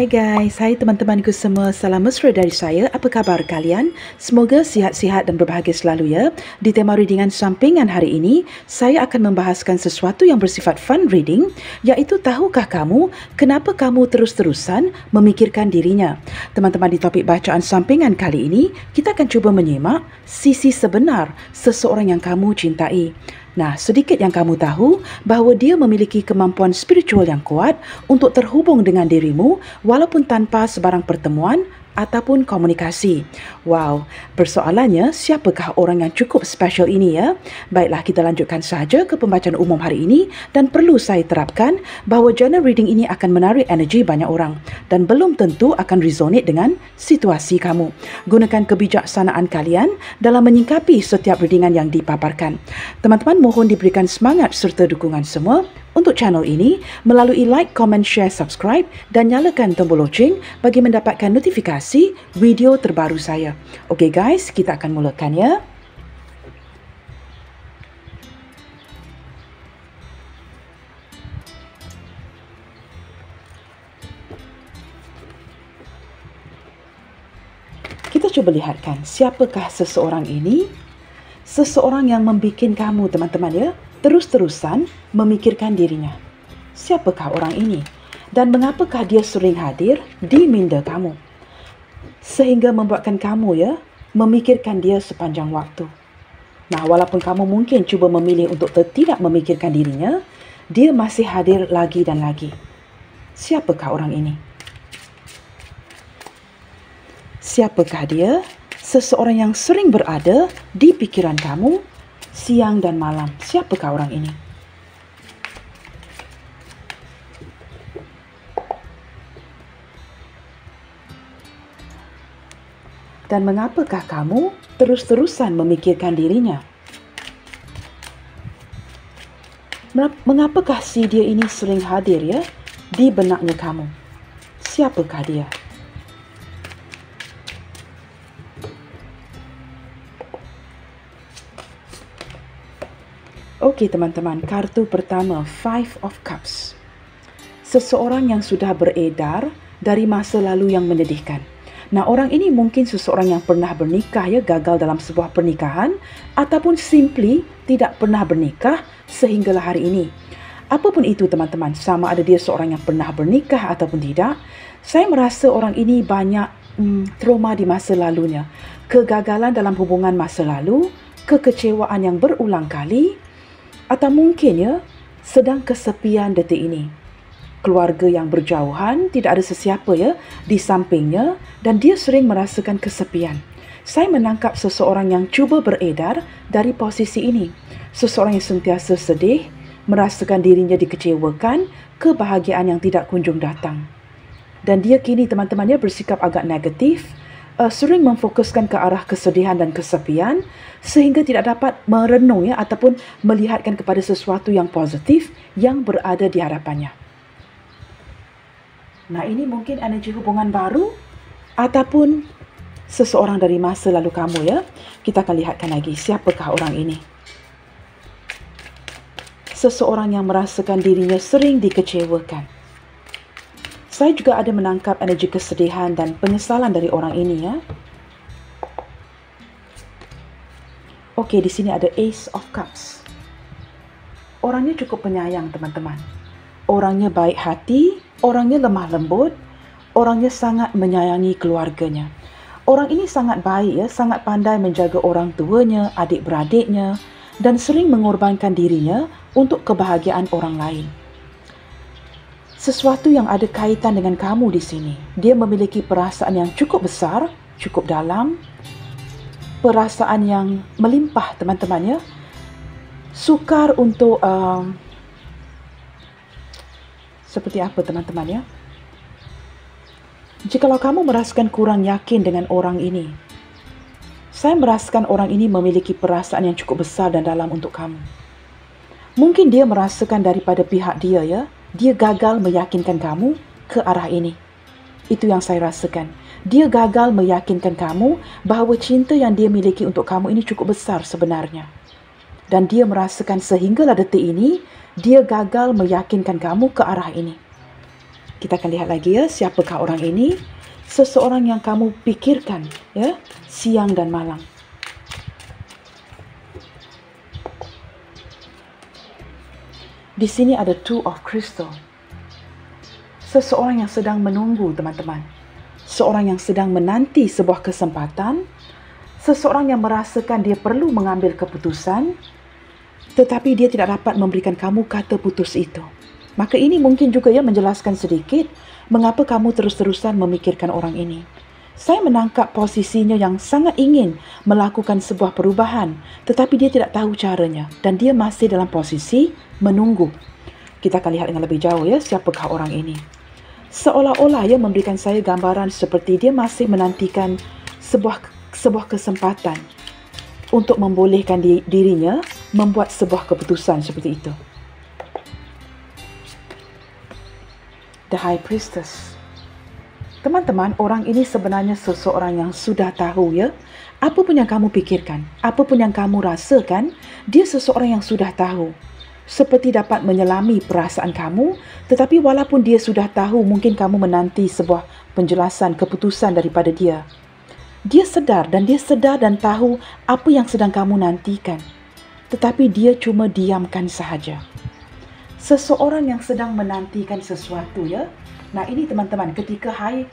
Hai guys, hai teman-temanku semua, salam mesra dari saya. Apa khabar kalian? Semoga sihat-sihat dan berbahagia selalu ya. Di tema readingan sampingan hari ini, saya akan membahaskan sesuatu yang bersifat fun reading, iaitu tahukah kamu kenapa kamu terus-terusan memikirkan dirinya? Teman-teman, di topik bacaan sampingan kali ini, kita akan cuba menyimak sisi sebenar seseorang yang kamu cintai. Nah, sedikit yang kamu tahu bahawa dia memiliki kemampuan spiritual yang kuat untuk terhubung dengan dirimu walaupun tanpa sebarang pertemuan ataupun komunikasi. Wow, persoalannya siapakah orang yang cukup special ini ya? Baiklah, kita lanjutkan saja ke pembacaan umum hari ini dan perlu saya terapkan bahawa journal reading ini akan menarik energi banyak orang dan belum tentu akan resonate dengan situasi kamu. Gunakan kebijaksanaan kalian dalam menyingkapi setiap readingan yang dipaparkan. Teman-teman, mohon diberikan semangat serta dukungan semua untuk channel ini melalui like, comment, share, subscribe dan nyalakan tombol loceng bagi mendapatkan notifikasi video terbaru saya. Okey guys, kita akan mulakan ya. Kita cuba lihatkan siapakah seseorang ini. Seseorang yang membikin kamu, teman-teman ya, terus-terusan memikirkan dirinya. Siapakah orang ini? Dan mengapakah dia sering hadir di minda kamu? Sehingga membuatkan kamu ya, memikirkan dia sepanjang waktu. Nah, walaupun kamu mungkin cuba memilih untuk tidak memikirkan dirinya, dia masih hadir lagi dan lagi. Siapakah orang ini? Siapakah dia? Seseorang yang sering berada di pikiran kamu siang dan malam. Siapakah orang ini? Dan mengapakah kamu terus-terusan memikirkan dirinya? Mengapakah si dia ini sering hadir ya di benaknya kamu? Siapakah dia? Okey teman-teman, kartu pertama, Five of Cups. Seseorang yang sudah beredar dari masa lalu yang menyedihkan. Nah, orang ini mungkin seseorang yang pernah bernikah ya, gagal dalam sebuah pernikahan ataupun simply tidak pernah bernikah sehinggalah hari ini. Apapun itu teman-teman, sama ada dia seorang yang pernah bernikah ataupun tidak, saya merasa orang ini banyak trauma di masa lalunya. Kegagalan dalam hubungan masa lalu, kekecewaan yang berulang kali, atau mungkin ya, sedang kesepian detik ini. Keluarga yang berjauhan, tidak ada sesiapa ya di sampingnya dan dia sering merasakan kesepian. Saya menangkap seseorang yang cuba beredar dari posisi ini. Seseorang yang sentiasa sedih, merasakan dirinya dikecewakan, kebahagiaan yang tidak kunjung datang. Dan dia kini teman-temannya bersikap agak negatif, sering memfokuskan ke arah kesedihan dan kesepian sehingga tidak dapat merenung ya ataupun melihatkan kepada sesuatu yang positif yang berada di hadapannya. Nah, ini mungkin energi hubungan baru ataupun seseorang dari masa lalu kamu ya. Kita akan lihatkan lagi siapakah orang ini. Seseorang yang merasakan dirinya sering dikecewakan. Saya juga ada menangkap energi kesedihan dan penyesalan dari orang ini ya. Okey, di sini ada Ace of Cups. Orangnya cukup penyayang teman-teman. Orangnya baik hati, orangnya lemah lembut, orangnya sangat menyayangi keluarganya. Orang ini sangat baik ya, sangat pandai menjaga orang tuanya, adik-beradiknya dan sering mengorbankan dirinya untuk kebahagiaan orang lain. Sesuatu yang ada kaitan dengan kamu di sini. Dia memiliki perasaan yang cukup besar, cukup dalam, perasaan yang melimpah teman-teman ya. Sukar untuk seperti apa teman-teman ya? Jikalau kamu merasakan kurang yakin dengan orang ini, saya merasakan orang ini memiliki perasaan yang cukup besar dan dalam untuk kamu. Mungkin dia merasakan daripada pihak dia ya, dia gagal meyakinkan kamu ke arah ini. Itu yang saya rasakan. Dia gagal meyakinkan kamu bahawa cinta yang dia miliki untuk kamu ini cukup besar sebenarnya. Dan dia merasakan sehinggalah detik ini, dia gagal meyakinkan kamu ke arah ini. Kita akan lihat lagi ya, siapakah orang ini? Seseorang yang kamu pikirkan ya, siang dan malam. Di sini ada Two of Crystal. Seseorang yang sedang menunggu, teman-teman. Seorang yang sedang menanti sebuah kesempatan. Seseorang yang merasakan dia perlu mengambil keputusan, tetapi dia tidak dapat memberikan kamu kata putus itu. Maka ini mungkin juga ya menjelaskan sedikit mengapa kamu terus-terusan memikirkan orang ini. Saya menangkap posisinya yang sangat ingin melakukan sebuah perubahan, tetapi dia tidak tahu caranya dan dia masih dalam posisi menunggu. Kita akan lihat dengan lebih jauh ya, siapakah orang ini. Seolah-olah ia memberikan saya gambaran seperti dia masih menantikan sebuah kesempatan untuk membolehkan dirinya membuat sebuah keputusan seperti itu. The High Priestess. Teman-teman, orang ini sebenarnya seseorang yang sudah tahu ya, apa pun yang kamu pikirkan, apa pun yang kamu rasakan, dia seseorang yang sudah tahu. Seperti dapat menyelami perasaan kamu, tetapi walaupun dia sudah tahu, mungkin kamu menanti sebuah penjelasan, keputusan daripada dia. Dia sedar dan tahu apa yang sedang kamu nantikan. Tetapi dia cuma diamkan sahaja. Seseorang yang sedang menantikan sesuatu ya. Nah ini teman-teman, ketika High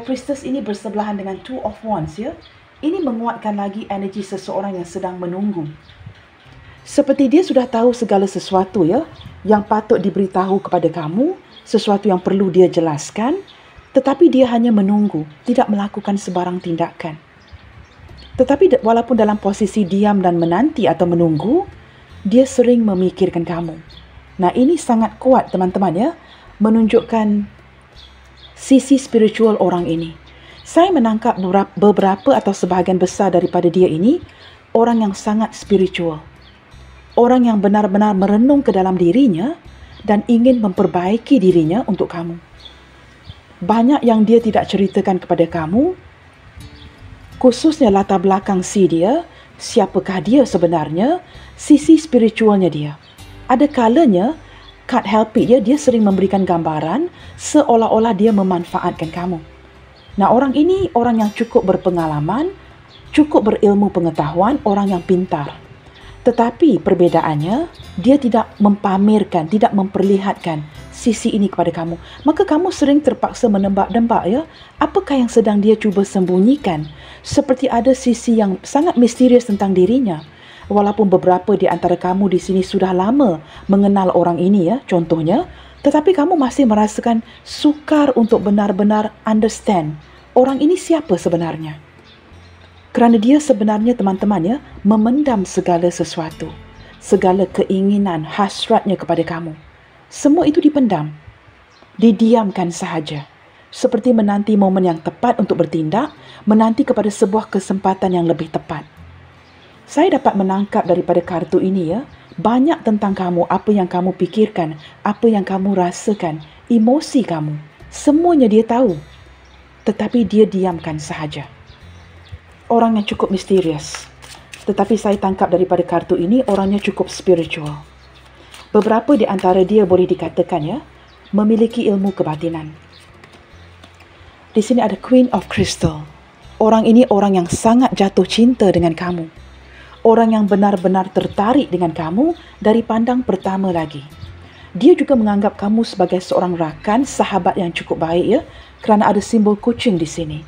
Priestess ini bersebelahan dengan Two of Wands ya, ini menguatkan lagi energi seseorang yang sedang menunggu. Seperti dia sudah tahu segala sesuatu ya, yang patut diberitahu kepada kamu, sesuatu yang perlu dia jelaskan, tetapi dia hanya menunggu, tidak melakukan sebarang tindakan. Tetapi walaupun dalam posisi diam dan menanti atau menunggu, dia sering memikirkan kamu. Nah ini sangat kuat teman-teman ya, menunjukkan sisi spiritual orang ini. Saya menangkap beberapa atau sebahagian besar daripada dia ini orang yang sangat spiritual. Orang yang benar-benar merenung ke dalam dirinya dan ingin memperbaiki dirinya untuk kamu. Banyak yang dia tidak ceritakan kepada kamu, khususnya latar belakang dia, siapakah dia sebenarnya, sisi spiritualnya dia. Ada kalanya can't help it, dia sering memberikan gambaran seolah-olah dia memanfaatkan kamu. Nah, orang ini orang yang cukup berpengalaman, cukup berilmu pengetahuan, orang yang pintar. Tetapi perbedaannya, dia tidak mempamerkan, tidak memperlihatkan sisi ini kepada kamu. Maka kamu sering terpaksa menembak-dembak ya, apakah yang sedang dia cuba sembunyikan? Seperti ada sisi yang sangat misterius tentang dirinya. Walaupun beberapa di antara kamu di sini sudah lama mengenal orang ini ya, contohnya, tetapi kamu masih merasakan sukar untuk benar-benar understand orang ini siapa sebenarnya. Kerana dia sebenarnya teman-teman ya, memendam segala sesuatu, segala keinginan, hasratnya kepada kamu. Semua itu dipendam, didiamkan sahaja. Seperti menanti momen yang tepat untuk bertindak, menanti kepada sebuah kesempatan yang lebih tepat. Saya dapat menangkap daripada kartu ini ya, banyak tentang kamu, apa yang kamu pikirkan, apa yang kamu rasakan, emosi kamu. Semuanya dia tahu. Tetapi dia diamkan sahaja. Orang yang cukup misterius. Tetapi saya tangkap daripada kartu ini, orangnya cukup spiritual. Beberapa di antara dia boleh dikatakan ya, memiliki ilmu kebatinan. Di sini ada Queen of Crystal. Orang ini orang yang sangat jatuh cinta dengan kamu. Orang yang benar-benar tertarik dengan kamu dari pandang pertama lagi. Dia juga menganggap kamu sebagai seorang rakan, sahabat yang cukup baik ya, kerana ada simbol kucing di sini.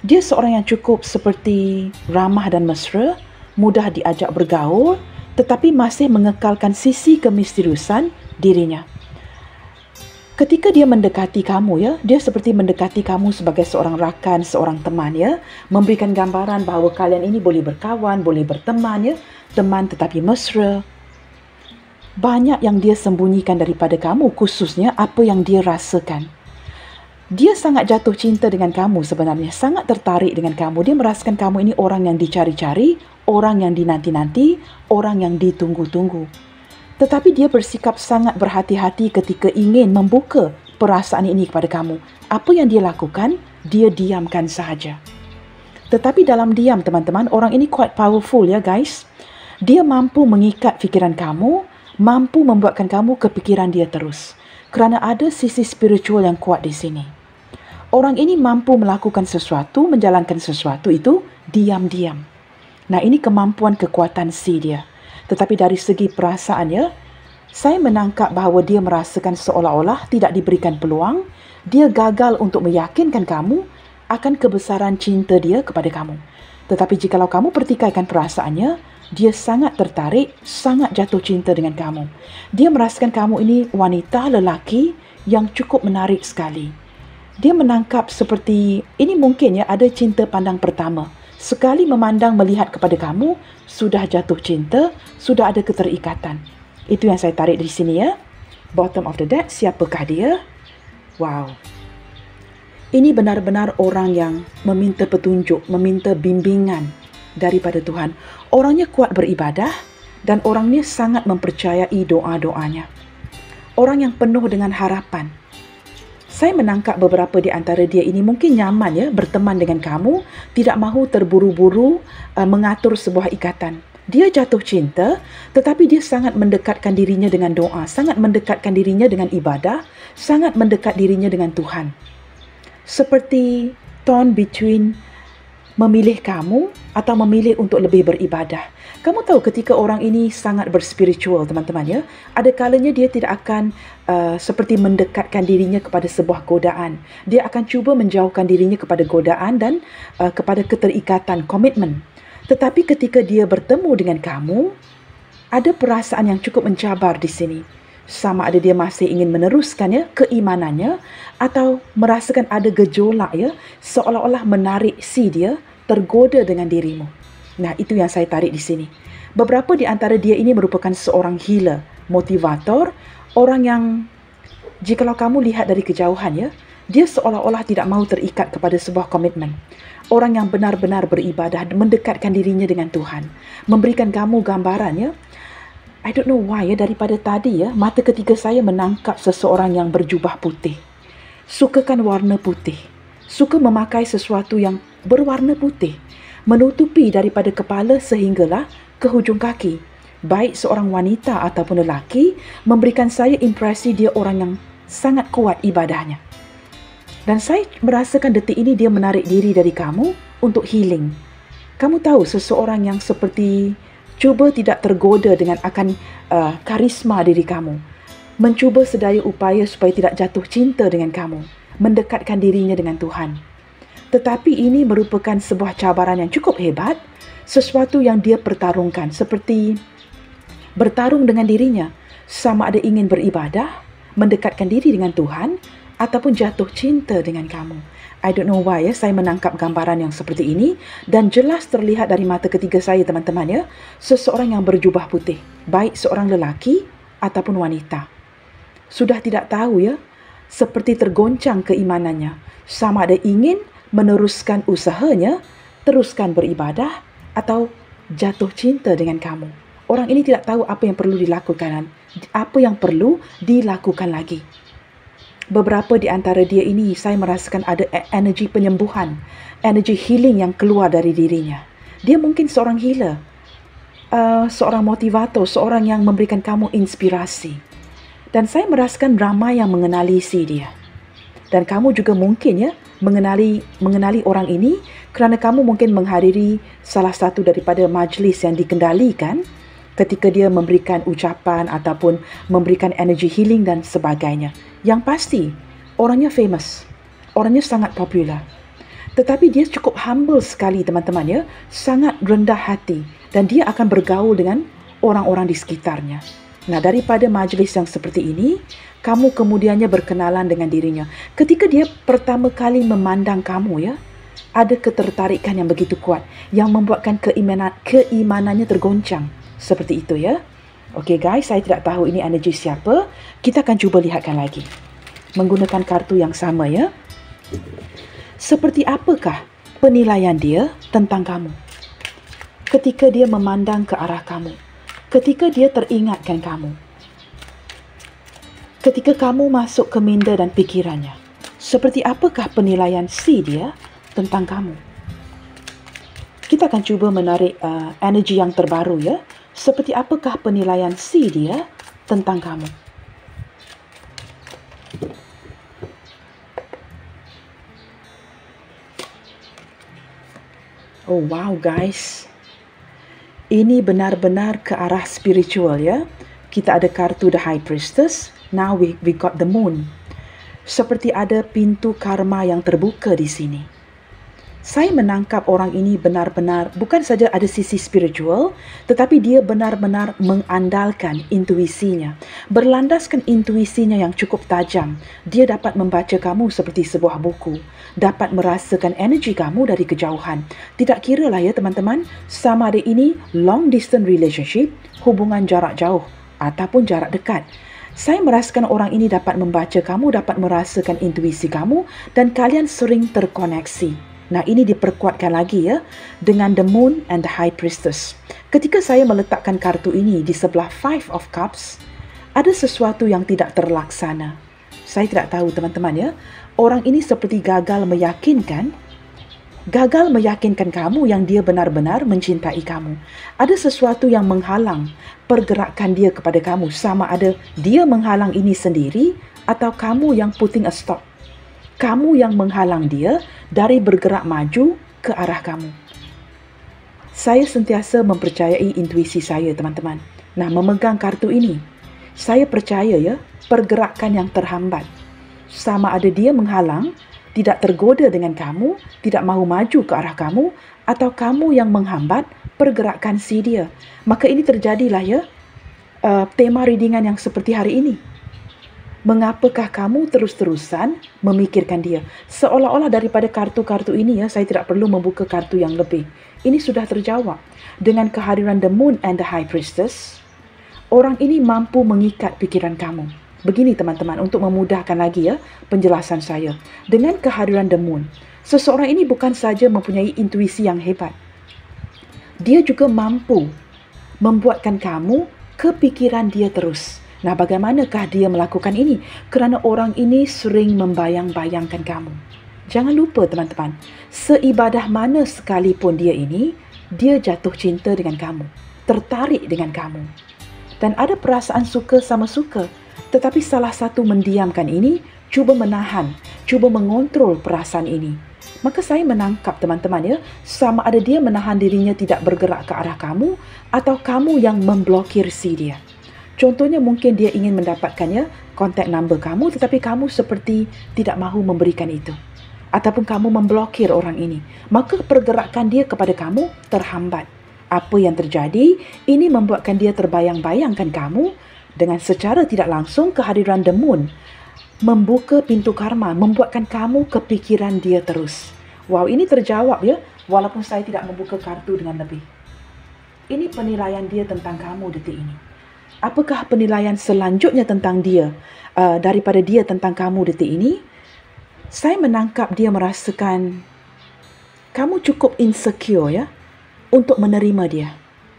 Dia seorang yang cukup seperti ramah dan mesra, mudah diajak bergaul, tetapi masih mengekalkan sisi kemisteriusan dirinya. Ketika dia mendekati kamu ya, dia seperti mendekati kamu sebagai seorang rakan, seorang teman ya, memberikan gambaran bahawa kalian ini boleh berkawan, boleh berteman ya, teman tetapi mesra. Banyak yang dia sembunyikan daripada kamu, khususnya apa yang dia rasakan. Dia sangat jatuh cinta dengan kamu sebenarnya, sangat tertarik dengan kamu. Dia merasakan kamu ini orang yang dicari-cari, orang yang dinanti-nanti, orang yang ditunggu-tunggu. Tetapi dia bersikap sangat berhati-hati ketika ingin membuka perasaan ini kepada kamu. Apa yang dia lakukan, dia diamkan sahaja. Tetapi dalam diam teman-teman, orang ini quite powerful ya guys. Dia mampu mengikat fikiran kamu, mampu membuatkan kamu kepikiran dia terus. kerana ada sisi spiritual yang kuat di sini. Orang ini mampu melakukan sesuatu, menjalankan sesuatu itu diam-diam. Nah, ini kemampuan kekuatan si dia. Tetapi dari segi perasaannya, saya menangkap bahawa dia merasakan seolah-olah tidak diberikan peluang, dia gagal untuk meyakinkan kamu akan kebesaran cinta dia kepada kamu. Tetapi jikalau kamu pertikaikan perasaannya, dia sangat tertarik, sangat jatuh cinta dengan kamu. Dia merasakan kamu ini wanita, lelaki yang cukup menarik sekali. Dia menangkap seperti, ini mungkin ya ada cinta pandang pertama. Sekali memandang melihat kepada kamu, sudah jatuh cinta, sudah ada keterikatan. Itu yang saya tarik di sini ya. Bottom of the deck, siapakah dia? Wow. Ini benar-benar orang yang meminta petunjuk, meminta bimbingan daripada Tuhan. Orangnya kuat beribadah dan orangnya sangat mempercayai doa-doanya. Orang yang penuh dengan harapan. Saya menangkap beberapa di antara dia ini mungkin nyaman ya berteman dengan kamu, tidak mahu terburu-buru mengatur sebuah ikatan. Dia jatuh cinta, tetapi dia sangat mendekatkan dirinya dengan doa, sangat mendekatkan dirinya dengan ibadah, sangat mendekat dirinya dengan Tuhan. Seperti torn between memilih kamu atau memilih untuk lebih beribadah. Kamu tahu ketika orang ini sangat berspiritual, teman-teman ya, ada kalanya dia tidak akan seperti mendekatkan dirinya kepada sebuah godaan. Dia akan cuba menjauhkan dirinya kepada godaan dan kepada keterikatan, komitmen. Tetapi ketika dia bertemu dengan kamu, ada perasaan yang cukup mencabar di sini. Sama ada dia masih ingin meneruskan ya keimanannya atau merasakan ada gejolak ya, seolah-olah menarik si dia tergoda dengan dirimu. Nah, itu yang saya tarik di sini. Beberapa di antara dia ini merupakan seorang healer, motivator, orang yang jikalau kamu lihat dari kejauhan ya, dia seolah-olah tidak mahu terikat kepada sebuah komitmen. Orang yang benar-benar beribadah, mendekatkan dirinya dengan Tuhan, memberikan kamu gambaran ya. I don't know why ya, daripada tadi ya, mata ketiga saya menangkap seseorang yang berjubah putih. Sukakan warna putih. Suka memakai sesuatu yang berwarna putih. Menutupi daripada kepala sehinggalah ke hujung kaki. Baik seorang wanita ataupun lelaki, memberikan saya impresi dia orang yang sangat kuat ibadahnya. Dan saya merasakan detik ini dia menarik diri dari kamu untuk healing. Kamu tahu seseorang yang seperti cuba tidak tergoda dengan akan karisma diri kamu. Mencuba sedaya upaya supaya tidak jatuh cinta dengan kamu. Mendekatkan dirinya dengan Tuhan. Tetapi ini merupakan sebuah cabaran yang cukup hebat. Sesuatu yang dia pertarungkan. Seperti bertarung dengan dirinya. Sama ada ingin beribadah, mendekatkan diri dengan Tuhan, ataupun jatuh cinta dengan kamu. I don't know why ya, saya menangkap gambaran yang seperti ini dan jelas terlihat dari mata ketiga saya, teman-teman ya, seseorang yang berjubah putih, baik seorang lelaki ataupun wanita. Sudah tidak tahu ya, seperti tergoncang keimanannya, sama ada ingin meneruskan usahanya, teruskan beribadah atau jatuh cinta dengan kamu. Orang ini tidak tahu apa yang perlu dilakukan, apa yang perlu dilakukan lagi. Beberapa di antara dia ini saya merasakan ada energi penyembuhan, energi healing yang keluar dari dirinya. Dia mungkin seorang healer, seorang motivator, seorang yang memberikan kamu inspirasi. Dan saya merasakan ramai yang mengenali si dia. Dan kamu juga mungkin ya mengenali orang ini kerana kamu mungkin menghadiri salah satu daripada majlis yang dikendalikan ketika dia memberikan ucapan ataupun memberikan energy healing dan sebagainya. Yang pasti, orangnya famous. Orangnya sangat popular. Tetapi dia cukup humble sekali, teman-teman ya. Sangat rendah hati. Dan dia akan bergaul dengan orang-orang di sekitarnya. Nah, daripada majlis yang seperti ini, kamu kemudiannya berkenalan dengan dirinya. Ketika dia pertama kali memandang kamu ya, ada ketertarikan yang begitu kuat. Yang membuatkan keimanannya tergoncang. Seperti itu ya. Okey guys, saya tidak tahu ini energi siapa. Kita akan cuba lihatkan lagi. Menggunakan kartu yang sama ya. Seperti apakah penilaian dia tentang kamu? Ketika dia memandang ke arah kamu. Ketika dia teringatkan kamu. Ketika kamu masuk ke minda dan pikirannya. Seperti apakah penilaian si dia tentang kamu? Kita akan cuba menarik energi yang terbaru ya. Seperti apakah penilaian si dia tentang kamu? Oh wow guys, ini benar-benar ke arah spiritual ya. Kita ada kartu The High Priestess, now we got the Moon. Seperti ada pintu karma yang terbuka di sini. Saya menangkap orang ini benar-benar bukan saja ada sisi spiritual, tetapi dia benar-benar mengandalkan intuisinya. Berlandaskan intuisinya yang cukup tajam, dia dapat membaca kamu seperti sebuah buku, dapat merasakan energi kamu dari kejauhan. Tidak kira lah ya teman-teman, sama ada ini long distance relationship, hubungan jarak jauh ataupun jarak dekat. Saya merasakan orang ini dapat membaca kamu, dapat merasakan intuisi kamu dan kalian sering terkoneksi. Nah, ini diperkuatkan lagi ya dengan The Moon and The High Priestess. Ketika saya meletakkan kartu ini di sebelah Five of Cups, ada sesuatu yang tidak terlaksana. Saya tidak tahu teman-teman ya. Orang ini seperti gagal meyakinkan kamu yang dia benar-benar mencintai kamu. Ada sesuatu yang menghalang pergerakan dia kepada kamu. Sama ada dia menghalang ini sendiri atau kamu yang putting a stop. Kamu yang menghalang dia dari bergerak maju ke arah kamu. Saya sentiasa mempercayai intuisi saya, teman-teman. Nah, memegang kartu ini, saya percaya ya, pergerakan yang terhambat. Sama ada dia menghalang, tidak tergoda dengan kamu, tidak mahu maju ke arah kamu, atau kamu yang menghambat pergerakan si dia. Maka ini terjadilah ya, tema readingan yang seperti hari ini. Mengapakah kamu terus-terusan memikirkan dia? Seolah-olah daripada kartu-kartu ini ya, saya tidak perlu membuka kartu yang lebih. Ini sudah terjawab. Dengan kehadiran The Moon and The High Priestess, orang ini mampu mengikat pikiran kamu. Begini teman-teman, untuk memudahkan lagi ya penjelasan saya. Dengan kehadiran The Moon, seseorang ini bukan saja mempunyai intuisi yang hebat. Dia juga mampu membuatkan kamu kepikiran dia terus. Nah, bagaimanakah dia melakukan ini? Kerana orang ini sering membayang-bayangkan kamu. Jangan lupa teman-teman, seibadah mana sekalipun dia ini, dia jatuh cinta dengan kamu, tertarik dengan kamu. Dan ada perasaan suka sama suka, tetapi salah satu mendiamkan ini, cuba menahan, cuba mengontrol perasaan ini. Maka saya menangkap teman-teman ya, sama ada dia menahan dirinya tidak bergerak ke arah kamu, atau kamu yang memblokir si dia. Contohnya mungkin dia ingin mendapatkan ya kontak number kamu, tetapi kamu seperti tidak mahu memberikan itu. Ataupun kamu memblokir orang ini. Maka pergerakan dia kepada kamu terhambat. Apa yang terjadi? Ini membuatkan dia terbayang-bayangkan kamu dengan secara tidak langsung kehadiran The Moon. Membuka pintu karma, membuatkan kamu kepikiran dia terus. Wow, ini terjawab ya, walaupun saya tidak membuka kartu dengan lebih. Ini penilaian dia tentang kamu detik ini. Apakah penilaian selanjutnya tentang dia, daripada dia tentang kamu detik ini? Saya menangkap dia merasakan kamu cukup insecure ya untuk menerima dia.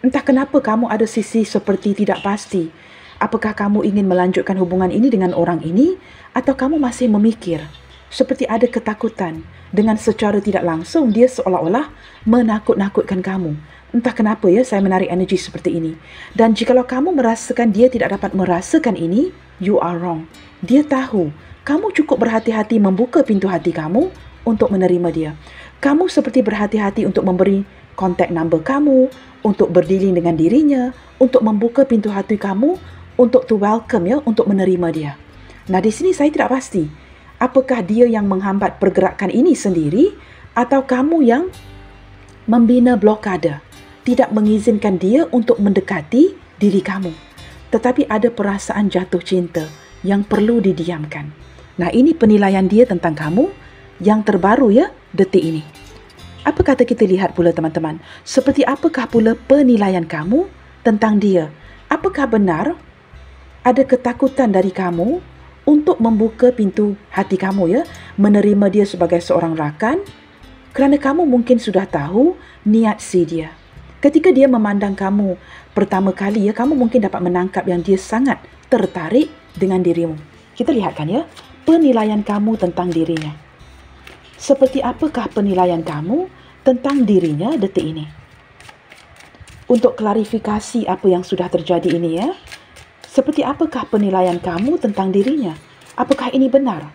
Entah kenapa kamu ada sisi seperti tidak pasti. Apakah kamu ingin melanjutkan hubungan ini dengan orang ini, atau kamu masih memikir seperti ada ketakutan. Dengan secara tidak langsung dia seolah-olah menakut-nakutkan kamu. Entah kenapa ya saya menarik energi seperti ini. Dan jikalau kamu merasakan dia tidak dapat merasakan ini, you are wrong. Dia tahu. Kamu cukup berhati-hati membuka pintu hati kamu untuk menerima dia. Kamu seperti berhati-hati untuk memberi kontak number kamu, untuk berdealing dengan dirinya, untuk membuka pintu hati kamu, untuk to welcome ya, untuk menerima dia. Nah, di sini saya tidak pasti. Apakah dia yang menghambat pergerakan ini sendiri, atau kamu yang membina blokade? Tidak mengizinkan dia untuk mendekati diri kamu. Tetapi ada perasaan jatuh cinta yang perlu didiamkan. Nah, ini penilaian dia tentang kamu yang terbaru ya detik ini. Apa kata kita lihat pula teman-teman? Seperti apakah pula penilaian kamu tentang dia? Apakah benar ada ketakutan dari kamu untuk membuka pintu hati kamu ya, menerima dia sebagai seorang rakan? Kerana kamu mungkin sudah tahu niat si dia. Ketika dia memandang kamu pertama kali ya, kamu mungkin dapat menangkap yang dia sangat tertarik dengan dirimu. Kita lihatkan ya, penilaian kamu tentang dirinya. Seperti apakah penilaian kamu tentang dirinya detik ini? Untuk klarifikasi apa yang sudah terjadi ini ya, seperti apakah penilaian kamu tentang dirinya? Apakah ini benar?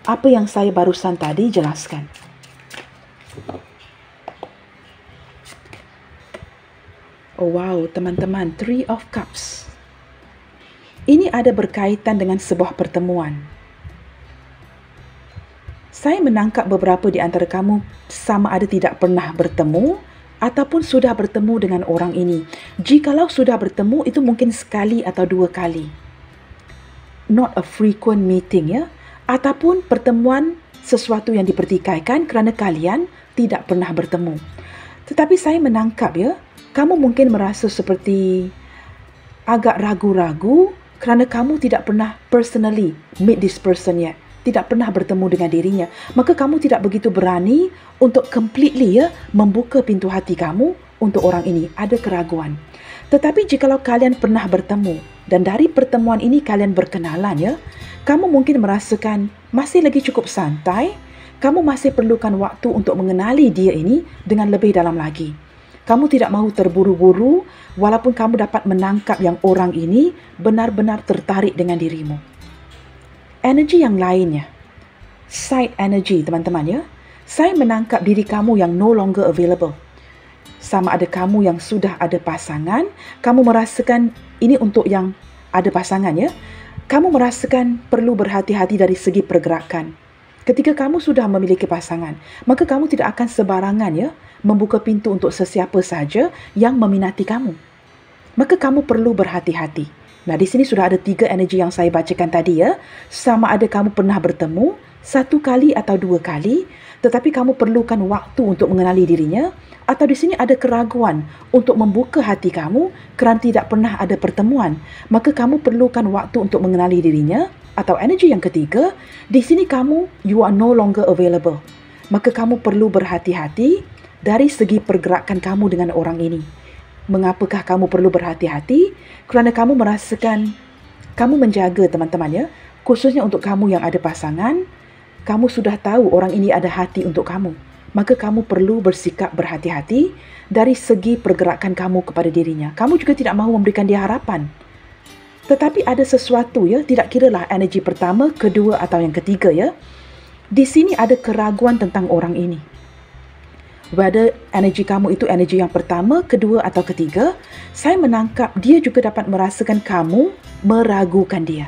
Apa yang saya barusan tadi jelaskan. Oh wow, teman-teman, Three of Cups. Ini ada berkaitan dengan sebuah pertemuan. Saya menangkap beberapa di antara kamu sama ada tidak pernah bertemu ataupun sudah bertemu dengan orang ini. Jikalau sudah bertemu, itu mungkin sekali atau dua kali. Not a frequent meeting, ya. Ataupun pertemuan sesuatu yang dipertikaikan kerana kalian tidak pernah bertemu. Tetapi saya menangkap, ya, kamu mungkin merasa seperti agak ragu-ragu kerana kamu tidak pernah personally meet this person yet. Tidak pernah bertemu dengan dirinya. Maka kamu tidak begitu berani untuk completely, ya, membuka pintu hati kamu untuk orang ini. Ada keraguan. Tetapi jikalau kalian pernah bertemu dan dari pertemuan ini kalian berkenalan, ya, kamu mungkin merasakan masih lagi cukup santai. Kamu masih perlukan waktu untuk mengenali dia ini dengan lebih dalam lagi. Kamu tidak mahu terburu-buru walaupun kamu dapat menangkap yang orang ini benar-benar tertarik dengan dirimu. Energi yang lainnya, side energy, teman-teman, ya. Saya menangkap diri kamu yang no longer available. Sama ada kamu yang sudah ada pasangan, kamu merasakan ini untuk yang ada pasangan, ya. Kamu merasakan perlu berhati-hati dari segi pergerakan. Ketika kamu sudah memiliki pasangan, maka kamu tidak akan sebarangan, ya, membuka pintu untuk sesiapa saja yang meminati kamu. Maka kamu perlu berhati-hati. Nah, di sini sudah ada 3 energi yang saya bacakan tadi, ya. Sama ada kamu pernah bertemu 1 kali atau 2 kali, tetapi kamu perlukan waktu untuk mengenali dirinya, atau di sini ada keraguan untuk membuka hati kamu kerana tidak pernah ada pertemuan. Maka kamu perlukan waktu untuk mengenali dirinya, atau energi yang ketiga, di sini you are no longer available. Maka kamu perlu berhati-hati dari segi pergerakan kamu dengan orang ini. Mengapakah kamu perlu berhati-hati? Kerana kamu merasakan, kamu menjaga, teman-teman, ya. Khususnya untuk kamu yang ada pasangan, kamu sudah tahu orang ini ada hati untuk kamu. Maka kamu perlu bersikap berhati-hati dari segi pergerakan kamu kepada dirinya. Kamu juga tidak mahu memberikan dia harapan. Tetapi ada sesuatu, ya, tidak kiralah energi pertama, kedua atau yang ketiga, ya. Di sini ada keraguan tentang orang ini. Whether energi kamu itu energi yang pertama, kedua atau ketiga, saya menangkap dia juga dapat merasakan kamu meragukan dia.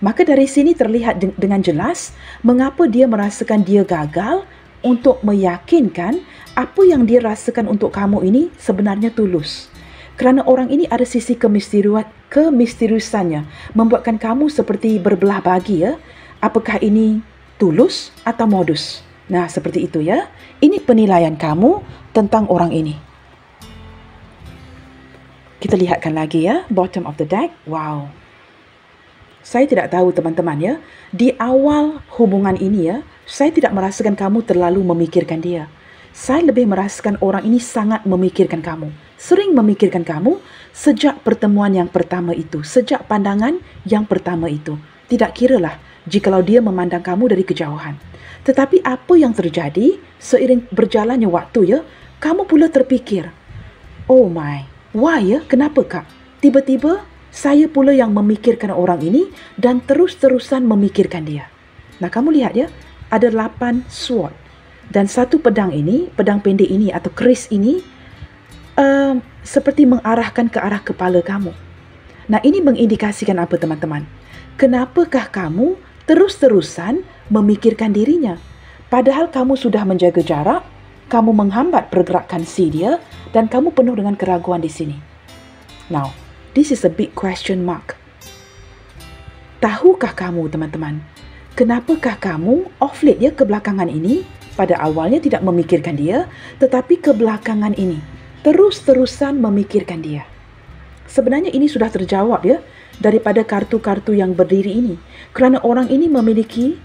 Maka dari sini terlihat dengan jelas mengapa dia merasakan dia gagal untuk meyakinkan apa yang dia rasakan untuk kamu ini sebenarnya tulus. Kerana orang ini ada sisi kemisteriusannya, membuatkan kamu seperti berbelah bagi, ya. Apakah ini tulus atau modus? Nah, seperti itu, ya. Ini penilaian kamu tentang orang ini. Kita lihatkan lagi, ya, bottom of the deck. Wow. Saya tidak tahu, teman-teman, ya. Di awal hubungan ini, ya, saya tidak merasakan kamu terlalu memikirkan dia. Saya lebih merasakan orang ini sangat memikirkan kamu. Sering memikirkan kamu sejak pertemuan yang pertama itu. Sejak pandangan yang pertama itu. Tidak kiralah jikalau dia memandang kamu dari kejauhan. Tetapi apa yang terjadi seiring berjalannya waktu, ya, kamu pula terfikir, oh my, why, ya, kenapa, Kak? Tiba-tiba saya pula yang memikirkan orang ini dan terus-terusan memikirkan dia. Nah, kamu lihat, ya, ada 8 sword. Dan satu pedang ini, pedang pendek ini atau keris ini seperti mengarahkan ke arah kepala kamu. Nah, ini mengindikasikan apa, teman-teman? Kenapakah kamu terus-terusan memikirkan dirinya? Padahal kamu sudah menjaga jarak, kamu menghambat pergerakan si dia, dan kamu penuh dengan keraguan di sini. Now, this is a big question mark. Tahukah kamu, teman-teman, kenapakah kamu off late, ya, kebelakangan ini, pada awalnya tidak memikirkan dia, tetapi kebelakangan ini terus-terusan memikirkan dia? Sebenarnya ini sudah terjawab, ya, daripada kartu-kartu yang berdiri ini. Kerana orang ini memiliki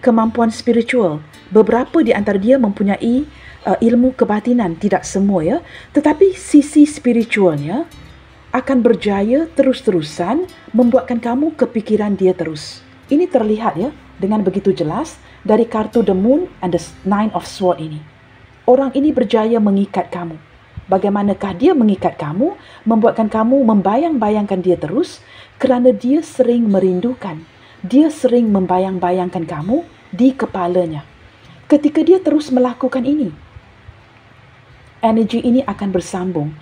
kemampuan spiritual. Beberapa di antara dia mempunyai ilmu kebatinan, tidak semua, ya. Tetapi sisi spiritualnya akan berjaya terus-terusan membuatkan kamu kepikiran dia terus. Ini terlihat, ya, dengan begitu jelas dari kartu The Moon and the Nine of Swords ini. Orang ini berjaya mengikat kamu. Bagaimanakah dia mengikat kamu, membuatkan kamu membayang-bayangkan dia terus kerana dia sering merindukan. Dia sering membayang-bayangkan kamu di kepalanya. Ketika dia terus melakukan ini, energi ini akan bersambung.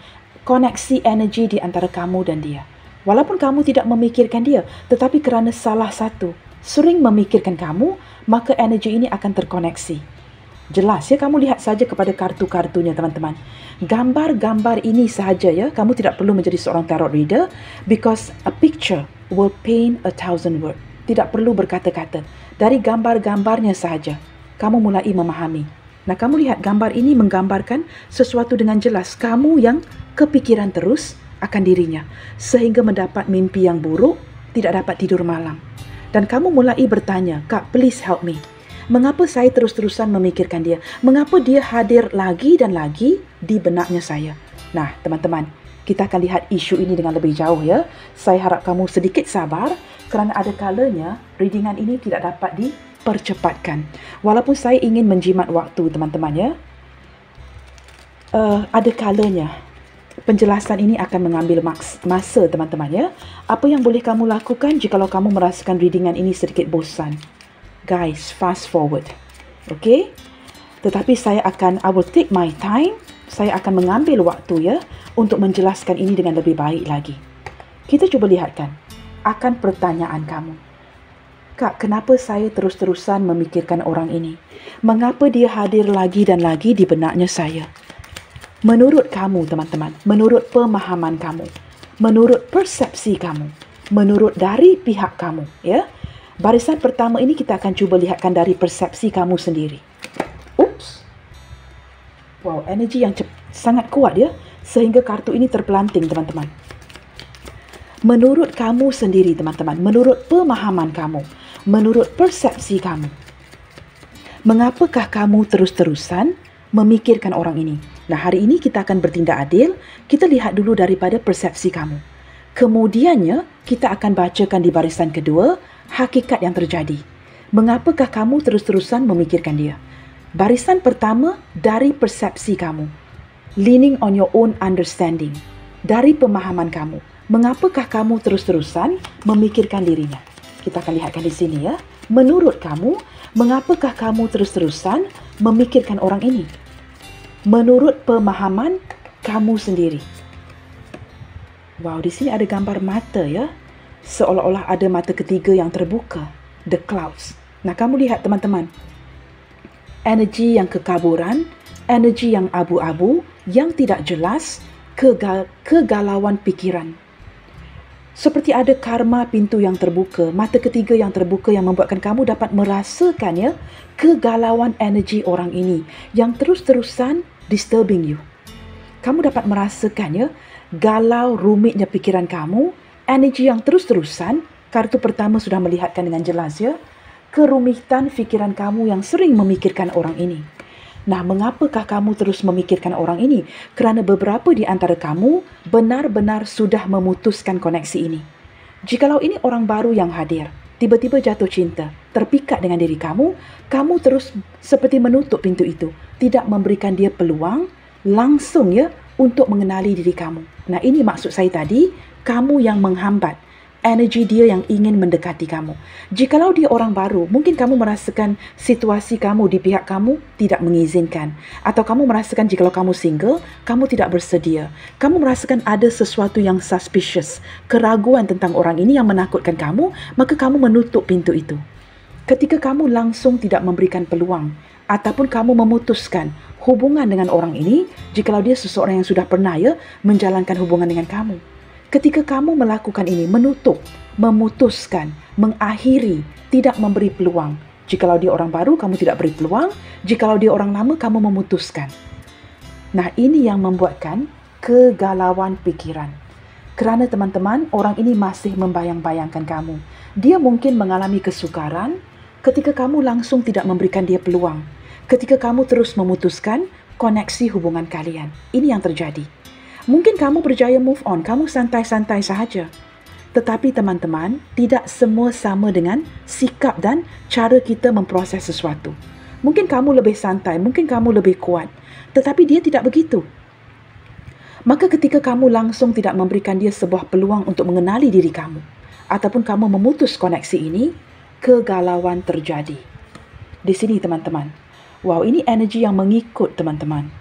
koneksi energi di antara kamu dan dia. Walaupun kamu tidak memikirkan dia, tetapi kerana salah satu sering memikirkan kamu, maka energi ini akan terkoneksi. Jelas ya, kamu lihat saja kepada kartu-kartunya teman-teman. Gambar-gambar ini sahaja ya, kamu tidak perlu menjadi seorang tarot reader, because a picture will paint 1,000 words. Tidak perlu berkata-kata. Dari gambar-gambarnya sahaja, kamu mulai memahami. Nah, kamu lihat gambar ini menggambarkan sesuatu dengan jelas. Kamu yang kepikiran terus akan dirinya, sehingga mendapat mimpi yang buruk, tidak dapat tidur malam. Dan kamu mulai bertanya, Kak, please help me. Mengapa saya terus-terusan memikirkan dia? Mengapa dia hadir lagi dan lagi di benaknya saya? Nah, teman-teman, kita akan lihat isu ini dengan lebih jauh ya. Saya harap kamu sedikit sabar kerana ada kalanya readingan ini tidak dapat dipercepatkan. Walaupun saya ingin menjimat waktu, teman-teman ya. Ada kalanya penjelasan ini akan mengambil masa, teman-teman ya. Apa yang boleh kamu lakukan jikalau kamu merasakan readingan ini sedikit bosan? Guys, fast forward. Okay? Tetapi I will take my time. Saya akan mengambil waktu ya untuk menjelaskan ini dengan lebih baik lagi. Kita cuba lihatkan akan pertanyaan kamu. Kak, kenapa saya terus-terusan memikirkan orang ini? Mengapa dia hadir lagi dan lagi di benaknya saya? Menurut kamu, teman-teman, menurut pemahaman kamu, menurut persepsi kamu, menurut dari pihak kamu, ya? Barisan pertama ini kita akan cuba lihatkan dari persepsi kamu sendiri. Oops. Wow, energi yang sangat kuat ya, sehingga kartu ini terpelanting, teman-teman. Menurut kamu sendiri, teman-teman, menurut pemahaman kamu, menurut persepsi kamu, mengapakah kamu terus-terusan memikirkan orang ini? Nah, hari ini kita akan bertindak adil. Kita lihat dulu daripada persepsi kamu. Kemudiannya, kita akan bacakan di barisan kedua, hakikat yang terjadi. Mengapakah kamu terus-terusan memikirkan dia? Barisan pertama, dari persepsi kamu. Leaning on your own understanding. Dari pemahaman kamu. Mengapakah kamu terus-terusan memikirkan dirinya? Kita akan lihatkan di sini ya. Menurut kamu, mengapakah kamu terus-terusan memikirkan orang ini? Menurut pemahaman kamu sendiri. Wow, di sini ada gambar mata ya. Seolah-olah ada mata ketiga yang terbuka. The clouds. Nah, kamu lihat teman-teman. Energi yang kekaburan, energi yang abu-abu, yang tidak jelas, kegalauan pikiran. Seperti ada karma pintu yang terbuka, mata ketiga yang terbuka yang membuatkan kamu dapat merasakan ya, kegalauan energi orang ini yang terus-terusan disturbing you. Kamu dapat merasakan ya, galau rumitnya pikiran kamu, energi yang terus-terusan, kartu pertama sudah melihatkan dengan jelas ya, kerumitan fikiran kamu yang sering memikirkan orang ini. Nah, mengapakah kamu terus memikirkan orang ini? Kerana beberapa di antara kamu benar-benar sudah memutuskan koneksi ini. Jikalau ini orang baru yang hadir, tiba-tiba jatuh cinta, terpikat dengan diri kamu, kamu terus seperti menutup pintu itu, tidak memberikan dia peluang langsung ya untuk mengenali diri kamu. Nah, ini maksud saya tadi, kamu yang menghambat energi dia yang ingin mendekati kamu. Jikalau dia orang baru, mungkin kamu merasakan situasi kamu di pihak kamu tidak mengizinkan. Atau kamu merasakan jikalau kamu single, kamu tidak bersedia. Kamu merasakan ada sesuatu yang suspicious, keraguan tentang orang ini yang menakutkan kamu, maka kamu menutup pintu itu. Ketika kamu langsung tidak memberikan peluang, ataupun kamu memutuskan hubungan dengan orang ini, jikalau dia seseorang yang sudah pernah ya menjalankan hubungan dengan kamu. Ketika kamu melakukan ini, menutup, memutuskan, mengakhiri, tidak memberi peluang. Jikalau dia orang baru, kamu tidak beri peluang. Jikalau dia orang lama, kamu memutuskan. Nah, ini yang membuatkan kegalauan pikiran. Kerana teman-teman, orang ini masih membayang-bayangkan kamu. Dia mungkin mengalami kesukaran ketika kamu langsung tidak memberikan dia peluang. Ketika kamu terus memutuskan koneksi hubungan kalian. Ini yang terjadi. Mungkin kamu berjaya move on, kamu santai-santai sahaja. Tetapi teman-teman, tidak semua sama dengan sikap dan cara kita memproses sesuatu. Mungkin kamu lebih santai, mungkin kamu lebih kuat. Tetapi dia tidak begitu. Maka ketika kamu langsung tidak memberikan dia sebuah peluang untuk mengenali diri kamu, ataupun kamu memutus koneksi ini, kegalauan terjadi. Di sini teman-teman. Wow, ini energi yang mengikut teman-teman.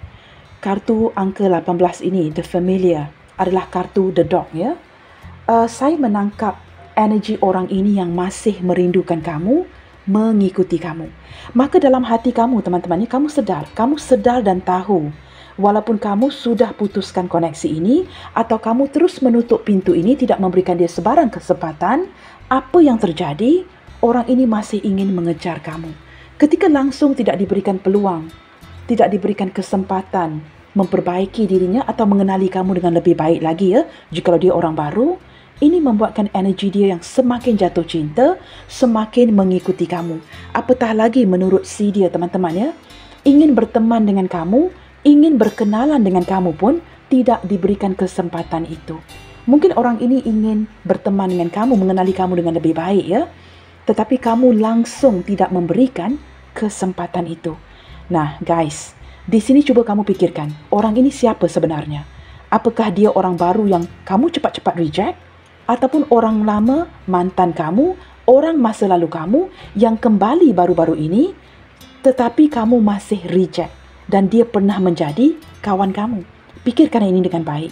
kartu angka 18 ini, The Familiar, adalah kartu The Dog, ya. Saya menangkap energi orang ini yang masih merindukan kamu, mengikuti kamu. Maka dalam hati kamu, teman-teman, kamu sedar dan tahu, walaupun kamu sudah putuskan koneksi ini, atau kamu terus menutup pintu ini, tidak memberikan dia sebarang kesempatan, apa yang terjadi, orang ini masih ingin mengejar kamu. Ketika langsung tidak diberikan peluang, tidak diberikan kesempatan memperbaiki dirinya atau mengenali kamu dengan lebih baik lagi, ya, jikalau dia orang baru, ini membuatkan energi dia yang semakin jatuh cinta, semakin mengikuti kamu. Apatah lagi menurut si dia, teman-teman, ya, ingin berteman dengan kamu, ingin berkenalan dengan kamu pun tidak diberikan kesempatan itu. Mungkin orang ini ingin berteman dengan kamu, mengenali kamu dengan lebih baik, ya, tetapi kamu langsung tidak memberikan kesempatan itu. Nah, guys, di sini cuba kamu pikirkan, orang ini siapa sebenarnya? Apakah dia orang baru yang kamu cepat-cepat reject? Ataupun orang lama, mantan kamu, orang masa lalu kamu yang kembali baru-baru ini, tetapi kamu masih reject dan dia pernah menjadi kawan kamu. Pikirkan ini dengan baik.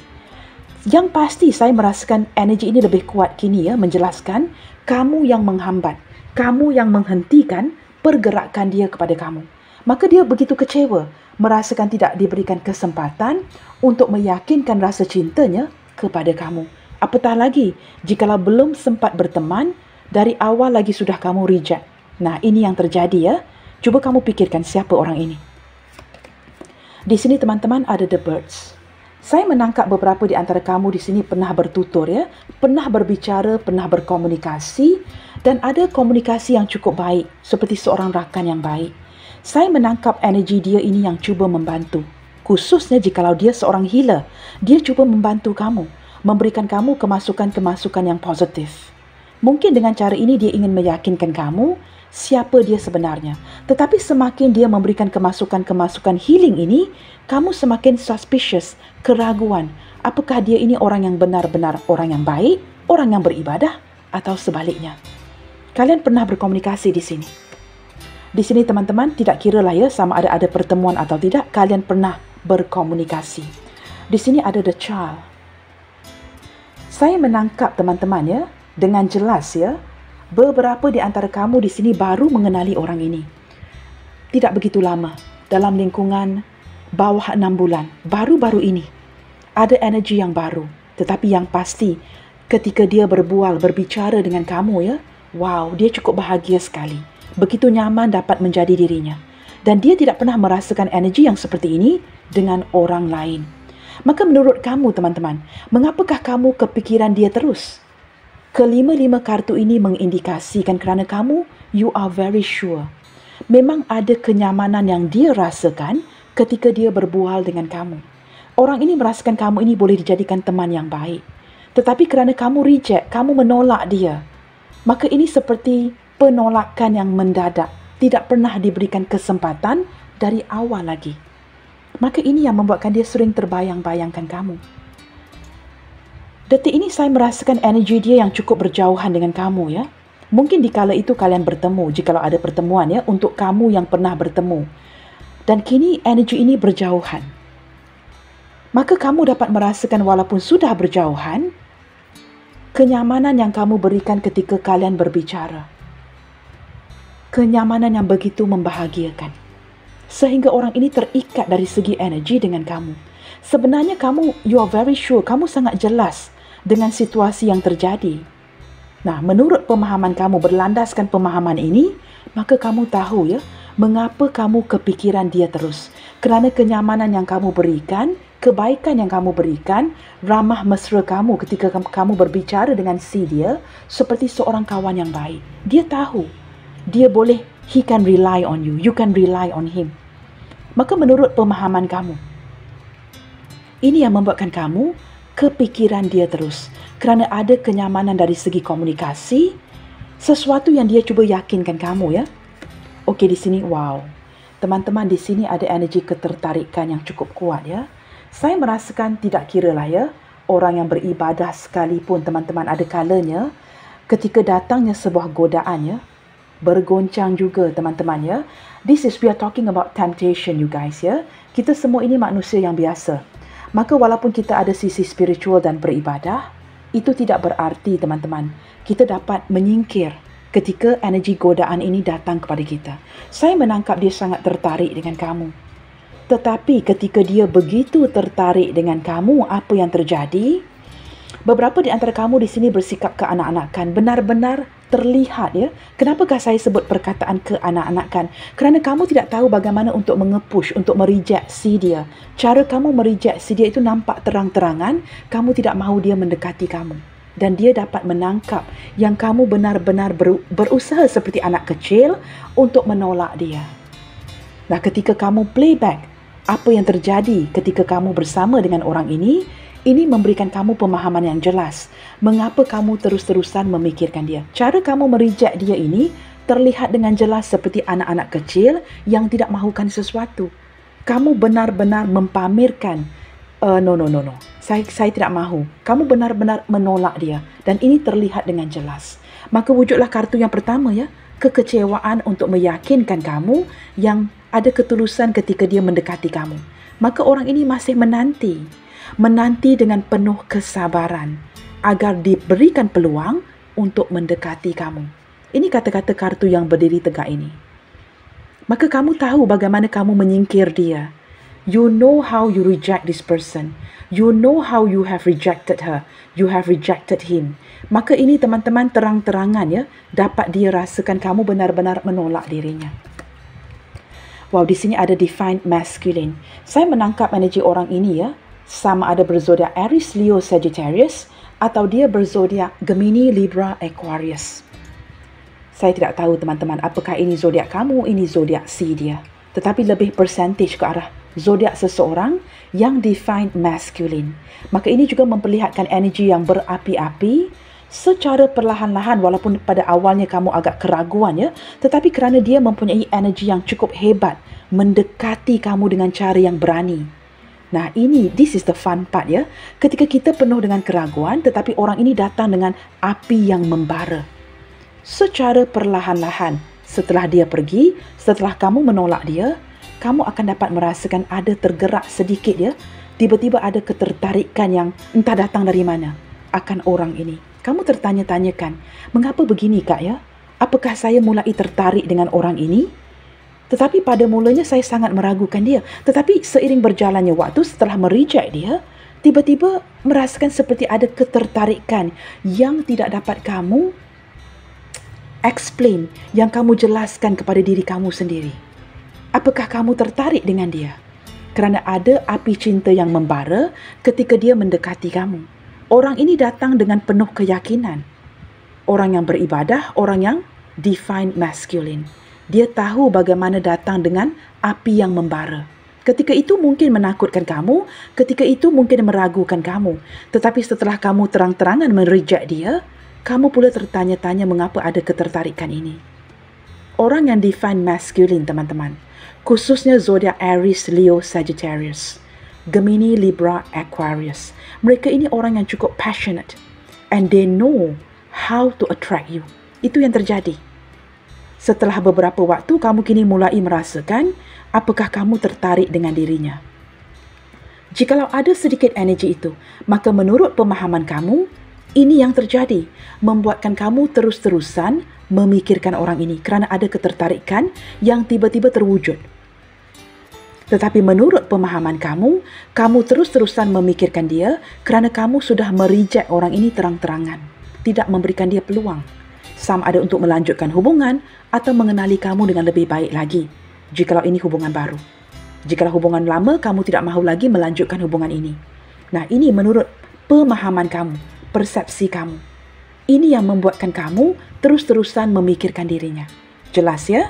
Yang pasti saya merasakan energi ini lebih kuat kini, ya, menjelaskan kamu yang menghambat, kamu yang menghentikan pergerakan dia kepada kamu. Maka dia begitu kecewa, merasakan tidak diberikan kesempatan untuk meyakinkan rasa cintanya kepada kamu. Apatah lagi, jikalau belum sempat berteman, dari awal lagi sudah kamu reject. Nah, ini yang terjadi, ya. Cuba kamu pikirkan siapa orang ini. Di sini, teman-teman, ada The Birds. Saya menangkap beberapa di antara kamu di sini pernah bertutur, ya, pernah berbicara, pernah berkomunikasi, dan ada komunikasi yang cukup baik, seperti seorang rakan yang baik. Saya menangkap energi dia ini yang cuba membantu. Khususnya jikalau dia seorang healer, dia cuba membantu kamu, memberikan kamu kemasukan-kemasukan yang positif. Mungkin dengan cara ini dia ingin meyakinkan kamu siapa dia sebenarnya. Tetapi semakin dia memberikan kemasukan-kemasukan healing ini, kamu semakin suspicious, keraguan. Apakah dia ini orang yang benar-benar orang yang baik, orang yang beribadah, atau sebaliknya? Kalian pernah berkomunikasi di sini? Di sini, teman-teman, tidak kira lah, ya, sama ada pertemuan atau tidak, kalian pernah berkomunikasi. Di sini ada The Child. Saya menangkap, teman-teman, ya, dengan jelas, ya, beberapa di antara kamu di sini baru mengenali orang ini. Tidak begitu lama, dalam lingkungan bawah 6 bulan, baru-baru ini. Ada energi yang baru, tetapi yang pasti ketika dia berbicara dengan kamu, ya, wow, dia cukup bahagia sekali. Begitu nyaman dapat menjadi dirinya. Dan dia tidak pernah merasakan energi yang seperti ini dengan orang lain. Maka menurut kamu, teman-teman, mengapakah kamu kepikiran dia terus? Kelima-lima kartu ini mengindikasikan kerana kamu, you are very sure. Memang ada kenyamanan yang dia rasakan ketika dia berbual dengan kamu. Orang ini merasakan kamu ini boleh dijadikan teman yang baik. Tetapi kerana kamu reject, kamu menolak dia. Maka ini seperti penolakan yang mendadak, tidak pernah diberikan kesempatan dari awal lagi. Maka ini yang membuatkan dia sering terbayang-bayangkan kamu. Detik ini saya merasakan energi dia yang cukup berjauhan dengan kamu, ya. Mungkin di kala itu kalian bertemu, jikalau ada pertemuan, ya, untuk kamu yang pernah bertemu. Dan kini energi ini berjauhan. Maka kamu dapat merasakan walaupun sudah berjauhan, kenyamanan yang kamu berikan ketika kalian berbicara. Kenyamanan yang begitu membahagiakan. Sehingga orang ini terikat dari segi energi dengan kamu. Sebenarnya kamu, you are very sure, kamu sangat jelas dengan situasi yang terjadi. Nah, menurut pemahaman kamu, berlandaskan pemahaman ini, maka kamu tahu, ya, mengapa kamu kepikiran dia terus. Kerana kenyamanan yang kamu berikan, kebaikan yang kamu berikan, ramah mesra kamu ketika kamu berbicara dengan si dia, seperti seorang kawan yang baik. Dia tahu, dia boleh, he can rely on you, you can rely on him. Maka menurut pemahaman kamu, ini yang membuatkan kamu kepikiran dia terus. Kerana ada kenyamanan dari segi komunikasi, sesuatu yang dia cuba yakinkan kamu, ya. Okey, di sini, wow. Teman-teman, di sini ada energi ketertarikan yang cukup kuat, ya. Saya merasakan tidak kira lah, ya, orang yang beribadah sekalipun, teman-teman, ada kalanya ketika datangnya sebuah godaan, ya, bergoncang juga, teman-teman, ya. This is, we are talking about temptation, you guys, ya. Kita semua ini manusia yang biasa. Maka walaupun kita ada sisi spiritual dan beribadah, itu tidak berarti, teman-teman, kita dapat menyingkir ketika energi godaan ini datang kepada kita. Saya menangkap dia sangat tertarik dengan kamu. Tetapi ketika dia begitu tertarik dengan kamu, apa yang terjadi? Beberapa di antara kamu di sini bersikap keanak-anakan, benar-benar terlihat, ya. Kenapakah saya sebut perkataan keanak-anakan? Kerana kamu tidak tahu bagaimana untuk mengepush, untuk merejeksi dia. Cara kamu merejeksi dia itu nampak terang-terangan, kamu tidak mahu dia mendekati kamu. Dan dia dapat menangkap yang kamu benar-benar berusaha seperti anak kecil untuk menolak dia. Nah, ketika kamu playback apa yang terjadi ketika kamu bersama dengan orang ini memberikan kamu pemahaman yang jelas mengapa kamu terus-terusan memikirkan dia. Cara kamu mereject dia ini terlihat dengan jelas seperti anak-anak kecil yang tidak mahukan sesuatu. Kamu benar-benar mempamerkan, no. Saya tidak mahu. Kamu benar-benar menolak dia. Dan ini terlihat dengan jelas. Maka wujudlah kartu yang pertama, ya. Kekecewaan untuk meyakinkan kamu yang ada ketulusan ketika dia mendekati kamu. Maka orang ini masih menanti dengan penuh kesabaran agar diberikan peluang untuk mendekati kamu. Ini kata-kata kartu yang berdiri tegak ini. Maka kamu tahu bagaimana kamu menyingkir dia. You know how you reject this person. You know how you have rejected her. You have rejected him. Maka ini, teman-teman, terang-terangan, ya, dapat dia rasakan kamu benar-benar menolak dirinya. Wow, di sini ada defined masculine. Saya menangkap energi orang ini, ya, sama ada berzodiak Aries, Leo, Sagittarius, atau dia berzodiak Gemini, Libra, Aquarius. Saya tidak tahu, teman-teman, apakah ini zodiak kamu, ini zodiak si dia. Tetapi lebih percentage ke arah zodiak seseorang yang defined masculine. Maka ini juga memperlihatkan energi yang berapi-api secara perlahan-lahan, walaupun pada awalnya kamu agak keraguan, ya, tetapi kerana dia mempunyai energi yang cukup hebat mendekati kamu dengan cara yang berani. Nah, this is the fun part, ya. Ketika kita penuh dengan keraguan, tetapi orang ini datang dengan api yang membara. Secara perlahan-lahan, setelah dia pergi, setelah kamu menolak dia, kamu akan dapat merasakan ada tergerak sedikit, ya. Tiba-tiba ada ketertarikan yang entah datang dari mana akan orang ini. Kamu tertanya-tanyakan, mengapa begini, Kak, ya? Apakah saya mulai tertarik dengan orang ini? Tetapi pada mulanya saya sangat meragukan dia. Tetapi seiring berjalannya waktu, setelah mereject dia, tiba-tiba merasakan seperti ada ketertarikan yang tidak dapat kamu explain, yang kamu jelaskan kepada diri kamu sendiri. Apakah kamu tertarik dengan dia? Kerana ada api cinta yang membara ketika dia mendekati kamu. Orang ini datang dengan penuh keyakinan. Orang yang beribadah, orang yang defined masculine. Dia tahu bagaimana datang dengan api yang membara. Ketika itu mungkin menakutkan kamu, ketika itu mungkin meragukan kamu. Tetapi setelah kamu terang-terangan mereject dia, kamu pula tertanya-tanya mengapa ada ketertarikan ini. Orang yang defined masculine, teman-teman, khususnya zodiak Aries, Leo, Sagittarius, Gemini, Libra, Aquarius. Mereka ini orang yang cukup passionate and they know how to attract you. Itu yang terjadi. Setelah beberapa waktu, kamu kini mulai merasakan apakah kamu tertarik dengan dirinya. Jikalau ada sedikit energi itu, maka menurut pemahaman kamu, ini yang terjadi, membuatkan kamu terus-terusan memikirkan orang ini kerana ada ketertarikan yang tiba-tiba terwujud. Tetapi menurut pemahaman kamu, kamu terus-terusan memikirkan dia kerana kamu sudah mereject orang ini terang-terangan, tidak memberikan dia peluang. Sama ada untuk melanjutkan hubungan atau mengenali kamu dengan lebih baik lagi, jikalau ini hubungan baru. Jikalau hubungan lama, kamu tidak mahu lagi melanjutkan hubungan ini. Nah, ini menurut pemahaman kamu, persepsi kamu. Ini yang membuatkan kamu terus-terusan memikirkan dirinya. Jelas, ya?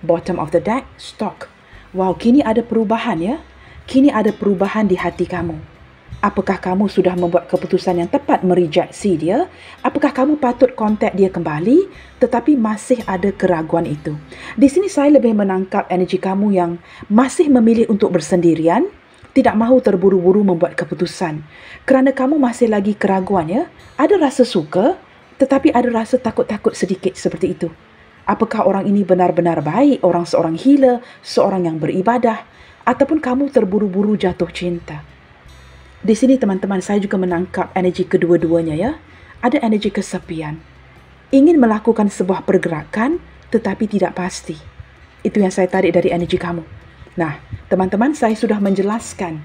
Bottom of the deck, stock. Wow, kini ada perubahan, ya? Kini ada perubahan di hati kamu. Apakah kamu sudah membuat keputusan yang tepat merejeksi dia? Apakah kamu patut kontak dia kembali? Tetapi masih ada keraguan itu. Di sini saya lebih menangkap energi kamu yang masih memilih untuk bersendirian, tidak mahu terburu-buru membuat keputusan. Kerana kamu masih lagi keraguan, ya? Ada rasa suka, tetapi ada rasa takut-takut sedikit seperti itu. Apakah orang ini benar-benar baik, seorang healer, seorang yang beribadah, ataupun kamu terburu-buru jatuh cinta? Di sini teman-teman, saya juga menangkap energi kedua-duanya ya. Ada energi kesepian. Ingin melakukan sebuah pergerakan tetapi tidak pasti. Itu yang saya tarik dari energi kamu. Nah, teman-teman, saya sudah menjelaskan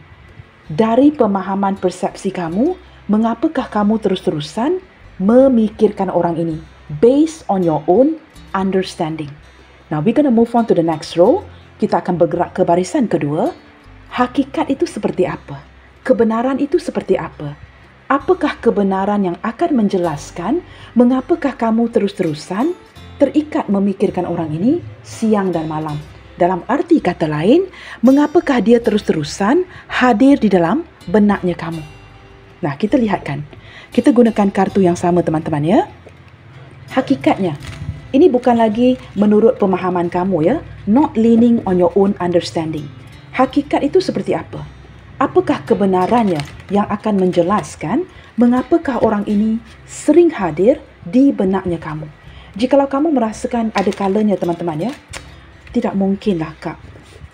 dari pemahaman persepsi kamu, mengapakah kamu terus-terusan memikirkan orang ini based on your own understanding. Now, we're going to move on to the next row. Kita akan bergerak ke barisan kedua. Hakikat itu seperti apa? Kebenaran itu seperti apa? Apakah kebenaran yang akan menjelaskan mengapakah kamu terus-terusan terikat memikirkan orang ini siang dan malam? Dalam arti kata lain, mengapakah dia terus-terusan hadir di dalam benaknya kamu? Nah, kita lihatkan. Kita gunakan kartu yang sama teman-teman ya. Hakikatnya, ini bukan lagi menurut pemahaman kamu ya. Not leaning on your own understanding. Hakikat itu seperti apa? Apakah kebenarannya yang akan menjelaskan mengapakah orang ini sering hadir di benaknya kamu? Jikalau kamu merasakan ada kalanya teman-teman ya, tidak mungkinlah Kak.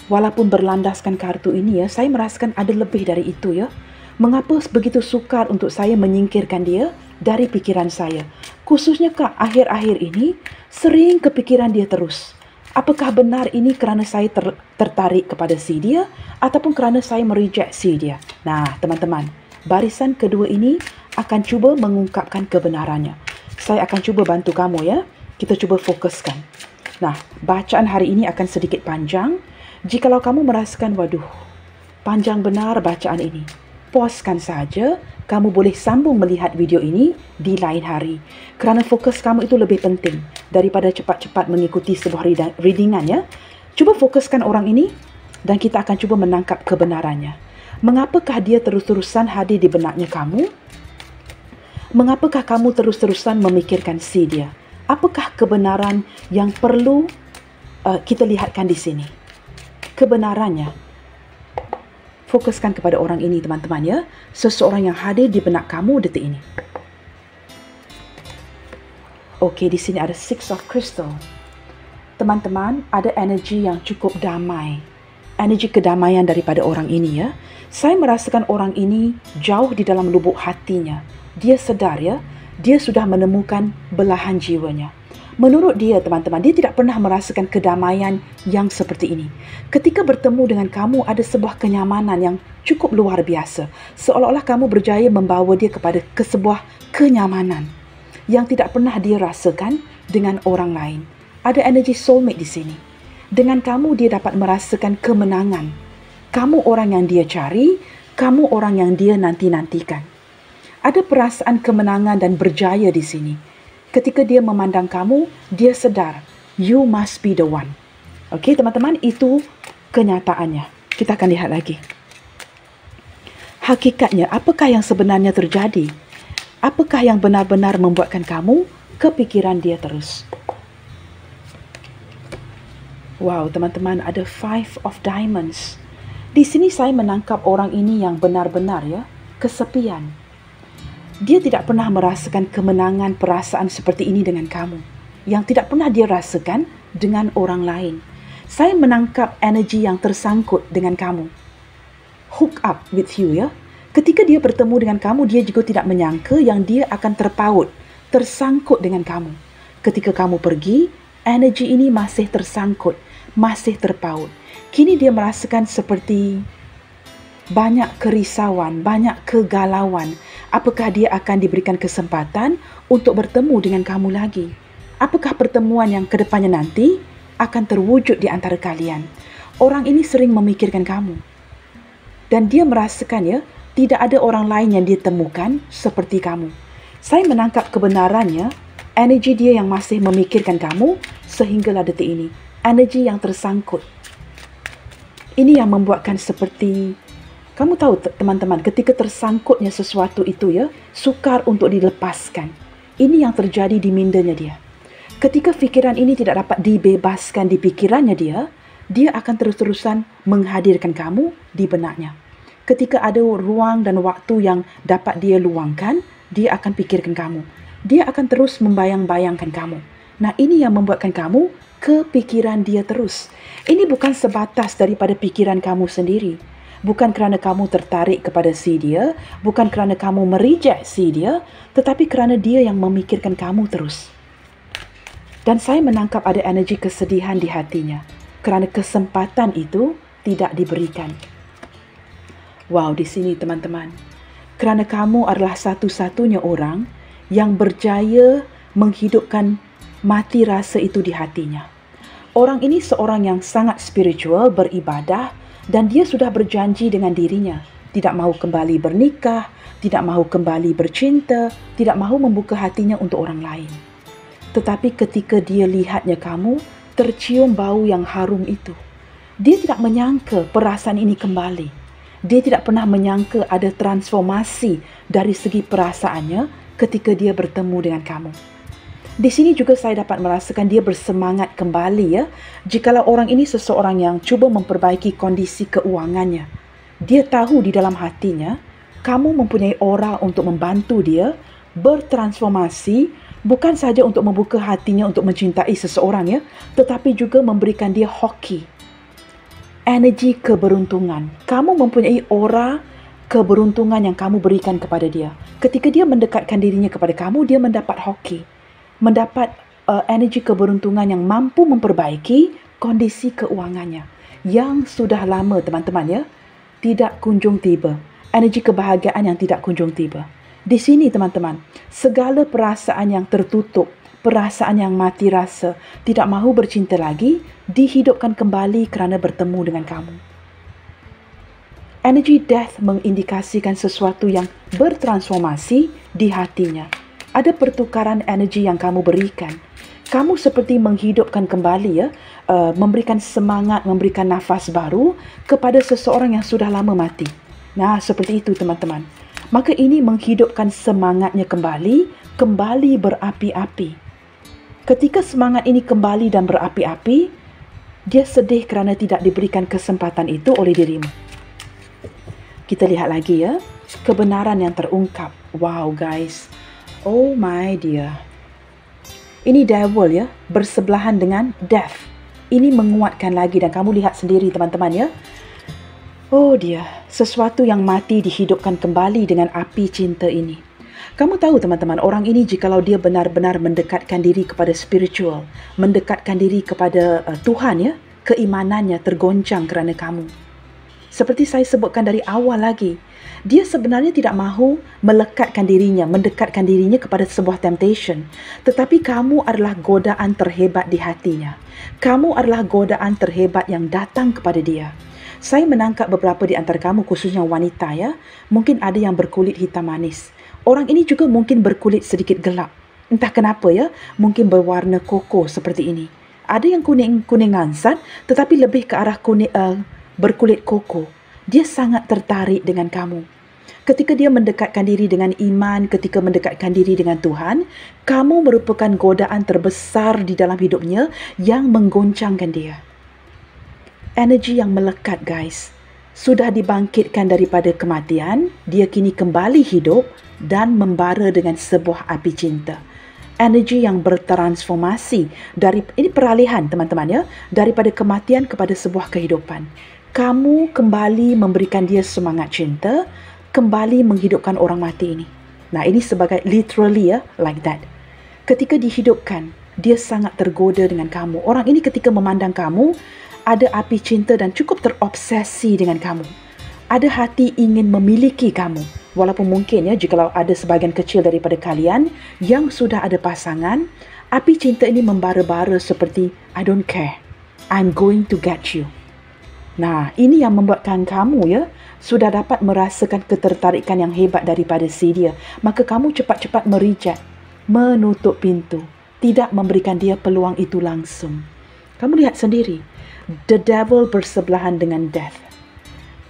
Walaupun berlandaskan kartu ini ya, saya merasakan ada lebih dari itu ya. Mengapa begitu sukar untuk saya menyingkirkan dia dari pikiran saya? Khususnya Kak, akhir-akhir ini sering kepikiran dia terus. Apakah benar ini kerana saya tertarik kepada si dia ataupun kerana saya mereject si dia? Nah, teman-teman, barisan kedua ini akan cuba mengungkapkan kebenarannya. Saya akan cuba bantu kamu ya. Kita cuba fokuskan. Nah, bacaan hari ini akan sedikit panjang. Jikalau kamu merasakan, waduh, panjang benar bacaan ini, pauskan saja. Kamu boleh sambung melihat video ini di lain hari. Kerana fokus kamu itu lebih penting daripada cepat-cepat mengikuti sebuah readingan ya. Cuba fokuskan orang ini dan kita akan cuba menangkap kebenarannya. Mengapakah dia terus-terusan hadir di benaknya kamu? Mengapakah kamu terus-terusan memikirkan si dia? Apakah kebenaran yang perlu kita lihatkan di sini? Kebenarannya. Fokuskan kepada orang ini teman-teman ya. Seseorang yang hadir di benak kamu detik ini. Okey, di sini ada Six of Crystal. Teman-teman, ada energi yang cukup damai. Energi kedamaian daripada orang ini ya. Saya merasakan orang ini jauh di dalam lubuk hatinya. Dia sedar ya, dia sudah menemukan belahan jiwanya. Menurut dia teman-teman, dia tidak pernah merasakan kedamaian yang seperti ini. Ketika bertemu dengan kamu ada sebuah kenyamanan yang cukup luar biasa. Seolah-olah kamu berjaya membawa dia ke sebuah kenyamanan yang tidak pernah dia rasakan dengan orang lain. Ada energi soulmate di sini. Dengan kamu dia dapat merasakan kemenangan. Kamu orang yang dia cari, kamu orang yang dia nanti-nantikan. Ada perasaan kemenangan dan berjaya di sini. Ketika dia memandang kamu, dia sedar, you must be the one. Okey, teman-teman, itu kenyataannya. Kita akan lihat lagi. Hakikatnya, apakah yang sebenarnya terjadi? Apakah yang benar-benar membuatkan kamu kepikiran dia terus? Wow, teman-teman, ada Five of Diamonds. Di sini saya menangkap orang ini yang benar-benar ya, kesepian. Dia tidak pernah merasakan kemenangan perasaan seperti ini dengan kamu. Yang tidak pernah dia rasakan dengan orang lain. Saya menangkap energi yang tersangkut dengan kamu. Hook up with you ya. Ketika dia bertemu dengan kamu, dia juga tidak menyangka yang dia akan terpaut, tersangkut dengan kamu. Ketika kamu pergi, energi ini masih tersangkut, masih terpaut. Kini dia merasakan seperti banyak kerisauan, banyak kegalauan. Apakah dia akan diberikan kesempatan untuk bertemu dengan kamu lagi? Apakah pertemuan yang kedepannya nanti akan terwujud di antara kalian? Orang ini sering memikirkan kamu. Dan dia merasakan ya, tidak ada orang lain yang dia temukan seperti kamu. Saya menangkap kebenarannya, energi dia yang masih memikirkan kamu sehinggalah detik ini. Energi yang tersangkut. Ini yang membuatkan seperti, kamu tahu teman-teman, ketika tersangkutnya sesuatu itu ya, sukar untuk dilepaskan. Ini yang terjadi di mindanya dia. Ketika fikiran ini tidak dapat dibebaskan di pikirannya dia akan terus-terusan menghadirkan kamu di benaknya. Ketika ada ruang dan waktu yang dapat dia luangkan, dia akan pikirkan kamu. Dia akan terus membayang-bayangkan kamu. Nah, ini yang membuatkan kamu kepikiran dia terus. Ini bukan sebatas daripada pikiran kamu sendiri. Bukan kerana kamu tertarik kepada si dia, bukan kerana kamu mereject si dia, tetapi kerana dia yang memikirkan kamu terus. Dan saya menangkap ada energi kesedihan di hatinya kerana kesempatan itu tidak diberikan. Wow, di sini teman-teman. Kerana kamu adalah satu-satunya orang yang berjaya menghidupkan mati rasa itu di hatinya. Orang ini seorang yang sangat spiritual, beribadah, dan dia sudah berjanji dengan dirinya. Tidak mahu kembali bernikah, tidak mahu kembali bercinta, tidak mahu membuka hatinya untuk orang lain. Tetapi ketika dia lihatnya kamu, tercium bau yang harum itu. Dia tidak menyangka perasaan ini kembali. Dia tidak pernah menyangka ada transformasi dari segi perasaannya ketika dia bertemu dengan kamu. Di sini juga saya dapat merasakan dia bersemangat kembali ya. Jikalau orang ini seseorang yang cuba memperbaiki kondisi keuangannya. Dia tahu di dalam hatinya, kamu mempunyai aura untuk membantu dia bertransformasi, bukan saja untuk membuka hatinya untuk mencintai seseorang ya, tetapi juga memberikan dia hoki. Energi keberuntungan. Kamu mempunyai aura keberuntungan yang kamu berikan kepada dia. Ketika dia mendekatkan dirinya kepada kamu, dia mendapat hoki. Mendapat energi keberuntungan yang mampu memperbaiki kondisi keuangannya yang sudah lama teman-teman ya tidak kunjung tiba. Energi kebahagiaan yang tidak kunjung tiba. Di sini teman-teman, segala perasaan yang tertutup, perasaan yang mati rasa, tidak mahu bercinta lagi, dihidupkan kembali kerana bertemu dengan kamu. Energi death mengindikasikan sesuatu yang bertransformasi di hatinya. Ada pertukaran energi yang kamu berikan. Kamu seperti menghidupkan kembali ya, memberikan semangat, memberikan nafas baru kepada seseorang yang sudah lama mati. Nah, seperti itu teman-teman. Maka ini menghidupkan semangatnya kembali berapi-api. Ketika semangat ini kembali dan berapi-api, dia sedih kerana tidak diberikan kesempatan itu oleh dirimu. Kita lihat lagi ya, kebenaran yang terungkap. Wow guys. Oh my dear. Ini devil ya, bersebelahan dengan death. Ini menguatkan lagi dan kamu lihat sendiri teman-teman ya. Oh dia, sesuatu yang mati dihidupkan kembali dengan api cinta ini. Kamu tahu teman-teman, orang ini jikalau dia benar-benar mendekatkan diri kepada spiritual, mendekatkan diri kepada Tuhan ya, keimanannya tergoncang kerana kamu. Seperti saya sebutkan dari awal lagi, dia sebenarnya tidak mahu melekatkan dirinya, mendekatkan dirinya kepada sebuah temptation. Tetapi kamu adalah godaan terhebat di hatinya. Kamu adalah godaan terhebat yang datang kepada dia. Saya menangkap beberapa di antara kamu, khususnya wanita ya, mungkin ada yang berkulit hitam manis. Orang ini juga mungkin berkulit sedikit gelap. Entah kenapa ya, mungkin berwarna koko seperti ini. Ada yang kuning lansat, tetapi lebih ke arah kuning, berkulit koko. Dia sangat tertarik dengan kamu. Ketika dia mendekatkan diri dengan iman, ketika mendekatkan diri dengan Tuhan, kamu merupakan godaan terbesar di dalam hidupnya yang menggoncangkan dia. Energi yang melekat guys. Sudah dibangkitkan daripada kematian, dia kini kembali hidup dan membara dengan sebuah api cinta. Energi yang bertransformasi dari ini peralihan teman-teman ya, daripada kematian kepada sebuah kehidupan. Kamu kembali memberikan dia semangat cinta, kembali menghidupkan orang mati ini. Nah, ini sebagai literally ya, like that. Ketika dihidupkan, dia sangat tergoda dengan kamu. Orang ini ketika memandang kamu, ada api cinta dan cukup terobsesi dengan kamu. Ada hati ingin memiliki kamu. Walaupun mungkin ya, jikalau ada sebahagian kecil daripada kalian yang sudah ada pasangan, api cinta ini membara-bara seperti, I don't care, I'm going to get you. Nah, ini yang membuatkan kamu ya, sudah dapat merasakan ketertarikan yang hebat daripada si dia. Maka kamu cepat-cepat mereject, menutup pintu, tidak memberikan dia peluang itu langsung. Kamu lihat sendiri, the devil bersebelahan dengan death.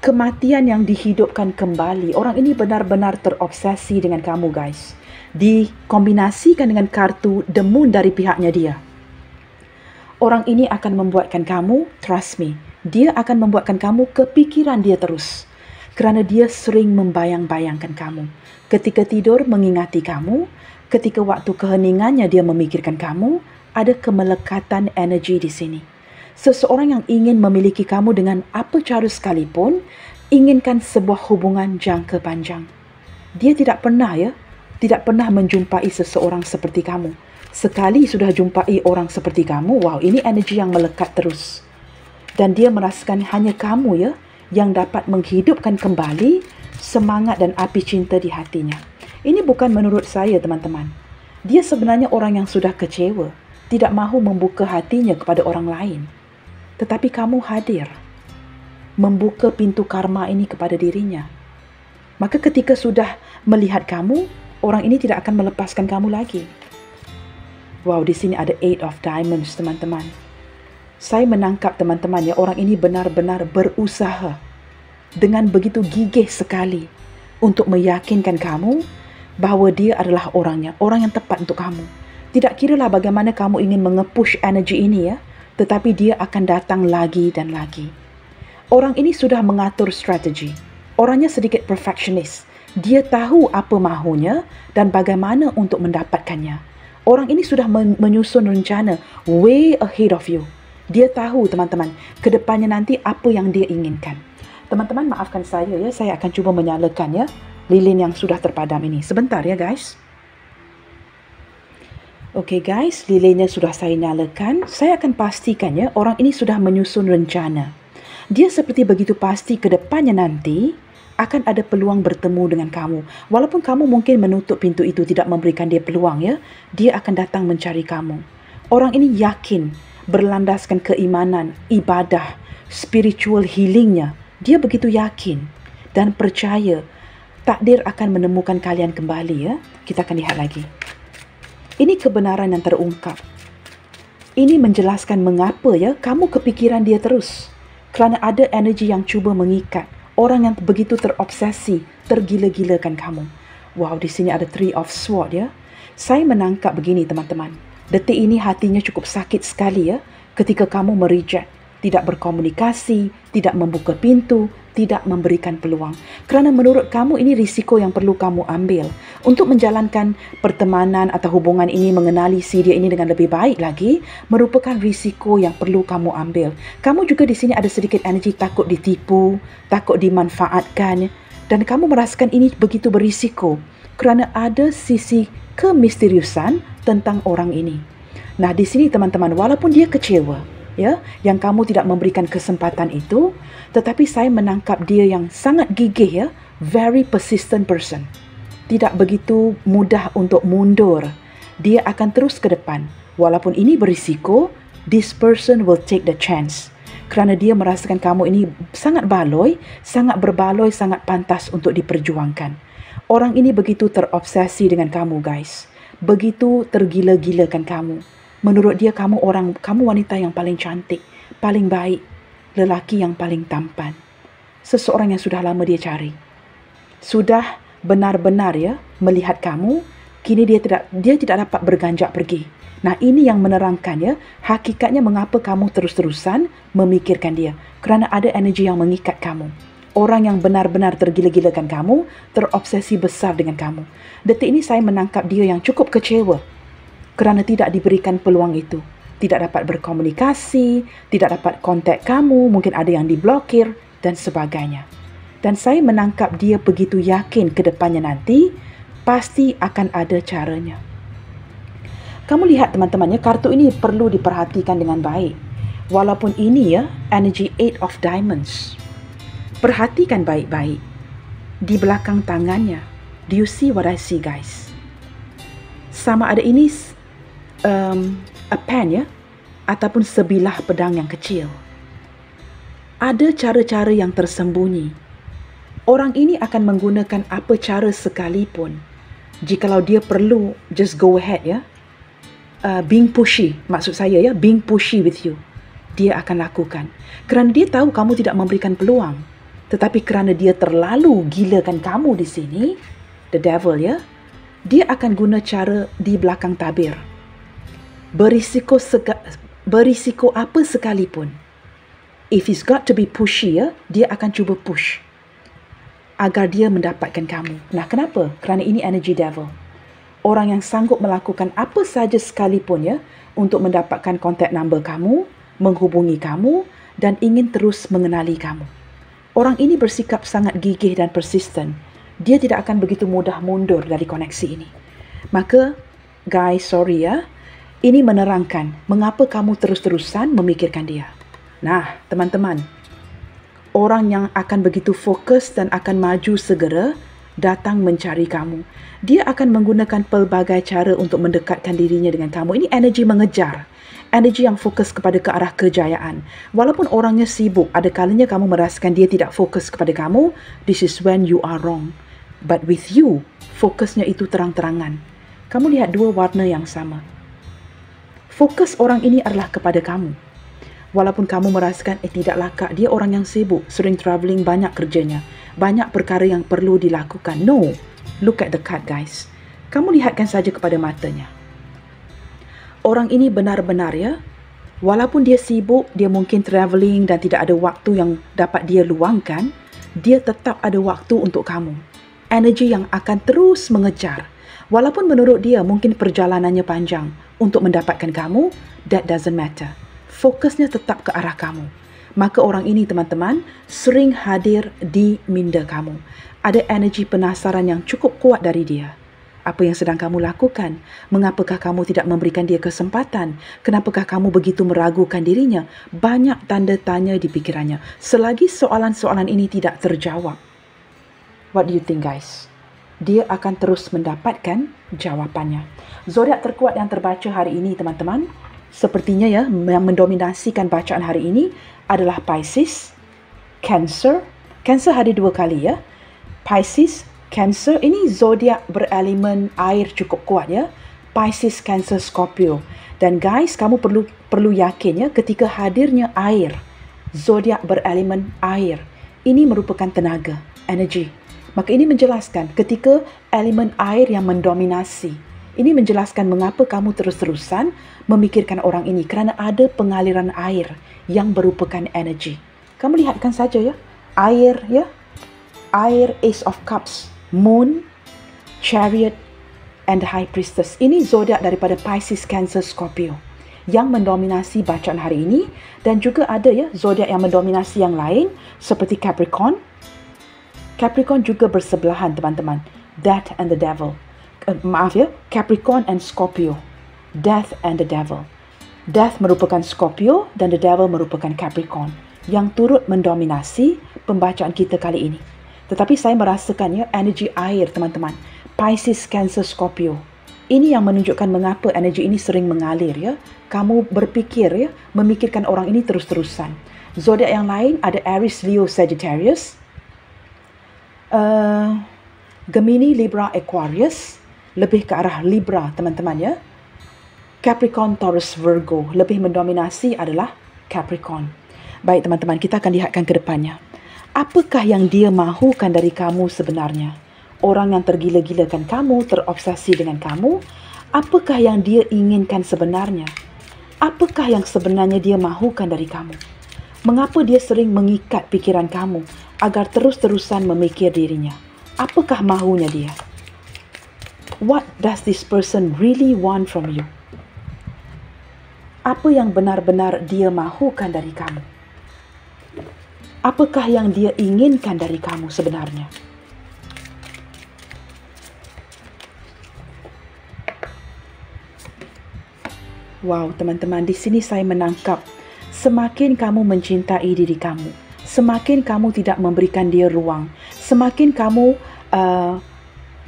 Kematian yang dihidupkan kembali. Orang ini benar-benar terobsesi dengan kamu guys. Dikombinasikan dengan kartu the moon dari pihaknya dia. Orang ini akan membuatkan kamu, trust me, dia akan membuatkan kamu kepikiran dia terus. Kerana dia sering membayang-bayangkan kamu. Ketika tidur mengingati kamu, ketika waktu keheningannya dia memikirkan kamu, ada kemelekatan energi di sini. Seseorang yang ingin memiliki kamu dengan apa cara sekalipun, inginkan sebuah hubungan jangka panjang. Dia tidak pernah menjumpai seseorang seperti kamu. Sekali sudah jumpai orang seperti kamu, wow, ini energi yang melekat terus. Dan dia merasakan hanya kamu yang dapat menghidupkan kembali semangat dan api cinta di hatinya. Ini bukan menurut saya, teman-teman. Dia sebenarnya orang yang sudah kecewa, tidak mahu membuka hatinya kepada orang lain. Tetapi kamu hadir, membuka pintu karma ini kepada dirinya. Maka ketika sudah melihat kamu, orang ini tidak akan melepaskan kamu lagi. Wow, di sini ada 8 of Diamonds, teman-teman. Saya menangkap teman-teman orang ini benar-benar berusaha dengan begitu gigih sekali untuk meyakinkan kamu bahawa dia adalah orang yang tepat untuk kamu. Tidak kiralah bagaimana kamu ingin mengepush energi ini tetapi dia akan datang lagi dan lagi. Orang ini sudah mengatur strategi. Orangnya sedikit perfectionist. Dia tahu apa mahunya dan bagaimana untuk mendapatkannya. Orang ini sudah menyusun rencana way ahead of you. Dia tahu, teman-teman, ke depannya nanti apa yang dia inginkan. Teman-teman, maafkan saya saya akan cuba menyalakan lilin yang sudah terpadam ini. Sebentar guys. Okey guys, lilinnya sudah saya nyalakan. Saya akan pastikan orang ini sudah menyusun rencana. Dia seperti begitu pasti ke depannya nanti akan ada peluang bertemu dengan kamu. Walaupun kamu mungkin menutup pintu itu, tidak memberikan dia peluang dia akan datang mencari kamu. Orang ini yakin, berlandaskan keimanan, ibadah, spiritual healingnya. Dia begitu yakin dan percaya takdir akan menemukan kalian kembali. Kita akan lihat lagi. Ini kebenaran yang terungkap. Ini menjelaskan mengapa kamu kepikiran dia terus. Kerana ada energi yang cuba mengikat. Orang yang begitu terobsesi, tergila-gilakan kamu. Wow, di sini ada 3 of Swords Saya menangkap begini, teman-teman. Detik ini hatinya cukup sakit sekali ketika kamu mereject, tidak berkomunikasi, tidak membuka pintu, tidak memberikan peluang. Kerana menurut kamu ini risiko yang perlu kamu ambil untuk menjalankan pertemanan atau hubungan ini, mengenali si dia ini dengan lebih baik lagi, merupakan risiko yang perlu kamu ambil. Kamu juga di sini ada sedikit energi takut ditipu, takut dimanfaatkan, dan kamu merasakan ini begitu berisiko kerana ada sisi kemisteriusan tentang orang ini. Nah, di sini teman-teman, walaupun dia kecewa yang kamu tidak memberikan kesempatan itu, tetapi saya menangkap dia yang sangat gigih very persistent person. Tidak begitu mudah untuk mundur. Dia akan terus ke depan. Walaupun ini berisiko, this person will take the chance. Kerana dia merasakan kamu ini sangat baloi, sangat berbaloi, sangat pantas untuk diperjuangkan. Orang ini begitu terobsesi dengan kamu, guys. Begitu tergila-gilakan kamu. Menurut dia kamu wanita yang paling cantik, paling baik, lelaki yang paling tampan. Seseorang yang sudah lama dia cari. Sudah benar-benar melihat kamu, kini dia tidak dapat berganjak pergi. Nah, ini yang menerangkan hakikatnya mengapa kamu terus-terusan memikirkan dia. Kerana ada energi yang mengikat kamu. Orang yang benar-benar tergila-gilakan kamu, terobsesi besar dengan kamu. Detik ini saya menangkap dia yang cukup kecewa kerana tidak diberikan peluang itu. Tidak dapat berkomunikasi, tidak dapat kontak kamu, mungkin ada yang diblokir dan sebagainya. Dan saya menangkap dia begitu yakin ke depannya nanti, pasti akan ada caranya. Kamu lihat teman-teman kartu ini perlu diperhatikan dengan baik. Walaupun ini energy 8 of Diamonds. Perhatikan baik-baik. Di belakang tangannya, do you see what I see, guys? Sama ada ini a pen ataupun sebilah pedang yang kecil. Ada cara-cara yang tersembunyi. Orang ini akan menggunakan apa cara sekalipun. Jikalau dia perlu, just go ahead being pushy, maksud saya being pushy with you. Dia akan lakukan. Kerana dia tahu kamu tidak memberikan peluang. Tetapi kerana dia terlalu gilakan kamu di sini, the devil dia akan guna cara di belakang tabir. Berisiko apa sekalipun. If he's got to be pushy dia akan cuba push agar dia mendapatkan kamu. Nah, kenapa? Kerana ini energy devil. Orang yang sanggup melakukan apa saja sekalipun ya untuk mendapatkan kontak nombor kamu, menghubungi kamu dan ingin terus mengenali kamu. Orang ini bersikap sangat gigih dan persisten. Dia tidak akan begitu mudah mundur dari koneksi ini. Maka, guys, sorry ya, ini menerangkan mengapa kamu terus-terusan memikirkan dia. Nah, teman-teman, orang yang akan begitu fokus dan akan maju segera datang mencari kamu. Dia akan menggunakan pelbagai cara untuk mendekatkan dirinya dengan kamu. Ini energi mengejar. Energi yang fokus kepada ke arah kejayaan. Walaupun orangnya sibuk, ada kalanya kamu merasakan dia tidak fokus kepada kamu. This is when you are wrong. But with you, fokusnya itu terang-terangan. Kamu lihat dua warna yang sama. Fokus orang ini adalah kepada kamu. Walaupun kamu merasakan, tidaklah kak, dia orang yang sibuk, sering travelling, banyak kerjanya. Banyak perkara yang perlu dilakukan. No. Look at the card, guys. Kamu lihatkan saja kepada matanya. Orang ini benar-benar ya, walaupun dia sibuk, dia mungkin travelling dan tidak ada waktu yang dapat dia luangkan, dia tetap ada waktu untuk kamu. Energi yang akan terus mengejar. Walaupun menurut dia mungkin perjalanannya panjang untuk mendapatkan kamu, that doesn't matter. Fokusnya tetap ke arah kamu. Maka orang ini, teman-teman, sering hadir di minda kamu. Ada energi penasaran yang cukup kuat dari dia. Apa yang sedang kamu lakukan? Mengapakah kamu tidak memberikan dia kesempatan? Kenapakah kamu begitu meragukan dirinya? Banyak tanda tanya di pikirannya. Selagi soalan-soalan ini tidak terjawab. What do you think, guys? Dia akan terus mendapatkan jawapannya. Zodiak terkuat yang terbaca hari ini, teman-teman, sepertinya ya, yang mendominasikan bacaan hari ini adalah Pisces, Cancer. Cancer hadir 2 kali ya. Pisces, Cancer, ini zodiak berelemen air cukup kuat ya. Pisces, Cancer, Scorpio. Dan guys, kamu perlu yakin ya, ketika hadirnya air, zodiak berelemen air, ini merupakan tenaga, energi. Maka ini menjelaskan ketika elemen air yang mendominasi. Ini menjelaskan mengapa kamu terus-terusan memikirkan orang ini, kerana ada pengaliran air yang merupakan energi. Kamu lihatkan saja ya, air ya. Air, Ace of Cups, Moon, Chariot, and the High Priestess. Ini zodiak daripada Pisces, Cancer, Scorpio yang mendominasi bacaan hari ini. Dan juga ada ya zodiak yang mendominasi yang lain seperti Capricorn. Capricorn juga bersebelahan, teman-teman. Death and the Devil. Maaf ya, Capricorn and Scorpio. Death and the Devil. Death merupakan Scorpio dan the Devil merupakan Capricorn yang turut mendominasi pembacaan kita kali ini. Tetapi saya merasakan ya, energi air, teman-teman. Pisces, Cancer, Scorpio. Ini yang menunjukkan mengapa energi ini sering mengalir ya. Kamu berpikir ya, memikirkan orang ini terus-terusan. Zodiak yang lain ada Aries, Leo, Sagittarius. Gemini, Libra, Aquarius. Lebih ke arah Libra, teman-teman ya. Capricorn, Taurus, Virgo. Lebih mendominasi adalah Capricorn. Baik, teman-teman, kita akan lihatkan ke depannya. Apakah yang dia mahukan dari kamu sebenarnya? Orang yang tergila-gilakan kamu, terobsesi dengan kamu, apakah yang dia inginkan sebenarnya? Apakah yang sebenarnya dia mahukan dari kamu? Mengapa dia sering mengikat pikiran kamu agar terus-terusan memikir dirinya? Apakah mahunya dia? What does this person really want from you? Apa yang benar-benar dia mahukan dari kamu? Apakah yang dia inginkan dari kamu sebenarnya? Wow, teman-teman, di sini saya menangkap semakin kamu mencintai diri kamu, semakin kamu tidak memberikan dia ruang, semakin kamu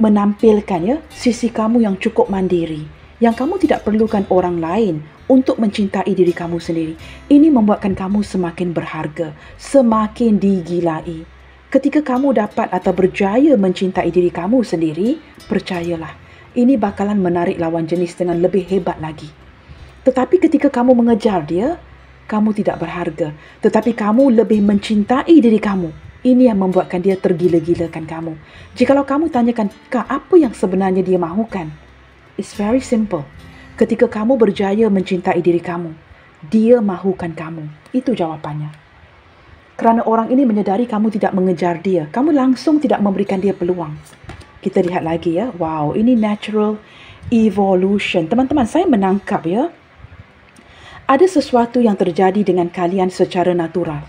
menampilkan ya sisi kamu yang cukup mandiri, yang kamu tidak perlukan orang lain untuk mencintai diri kamu sendiri. Ini membuatkan kamu semakin berharga, semakin digilai. Ketika kamu dapat atau berjaya mencintai diri kamu sendiri, percayalah, ini bakalan menarik lawan jenis dengan lebih hebat lagi. Tetapi ketika kamu mengejar dia, kamu tidak berharga. Tetapi kamu lebih mencintai diri kamu. Ini yang membuatkan dia tergila-gilakan kamu. Jikalau kamu tanyakan, Kak, apa yang sebenarnya dia mahukan? It's very simple. Ketika kamu berjaya mencintai diri kamu, dia mahukan kamu. Itu jawapannya. Kerana orang ini menyedari kamu tidak mengejar dia, kamu langsung tidak memberikan dia peluang. Kita lihat lagi ya. Wow, ini natural evolution. Teman-teman, saya menangkap ya, ada sesuatu yang terjadi dengan kalian secara natural.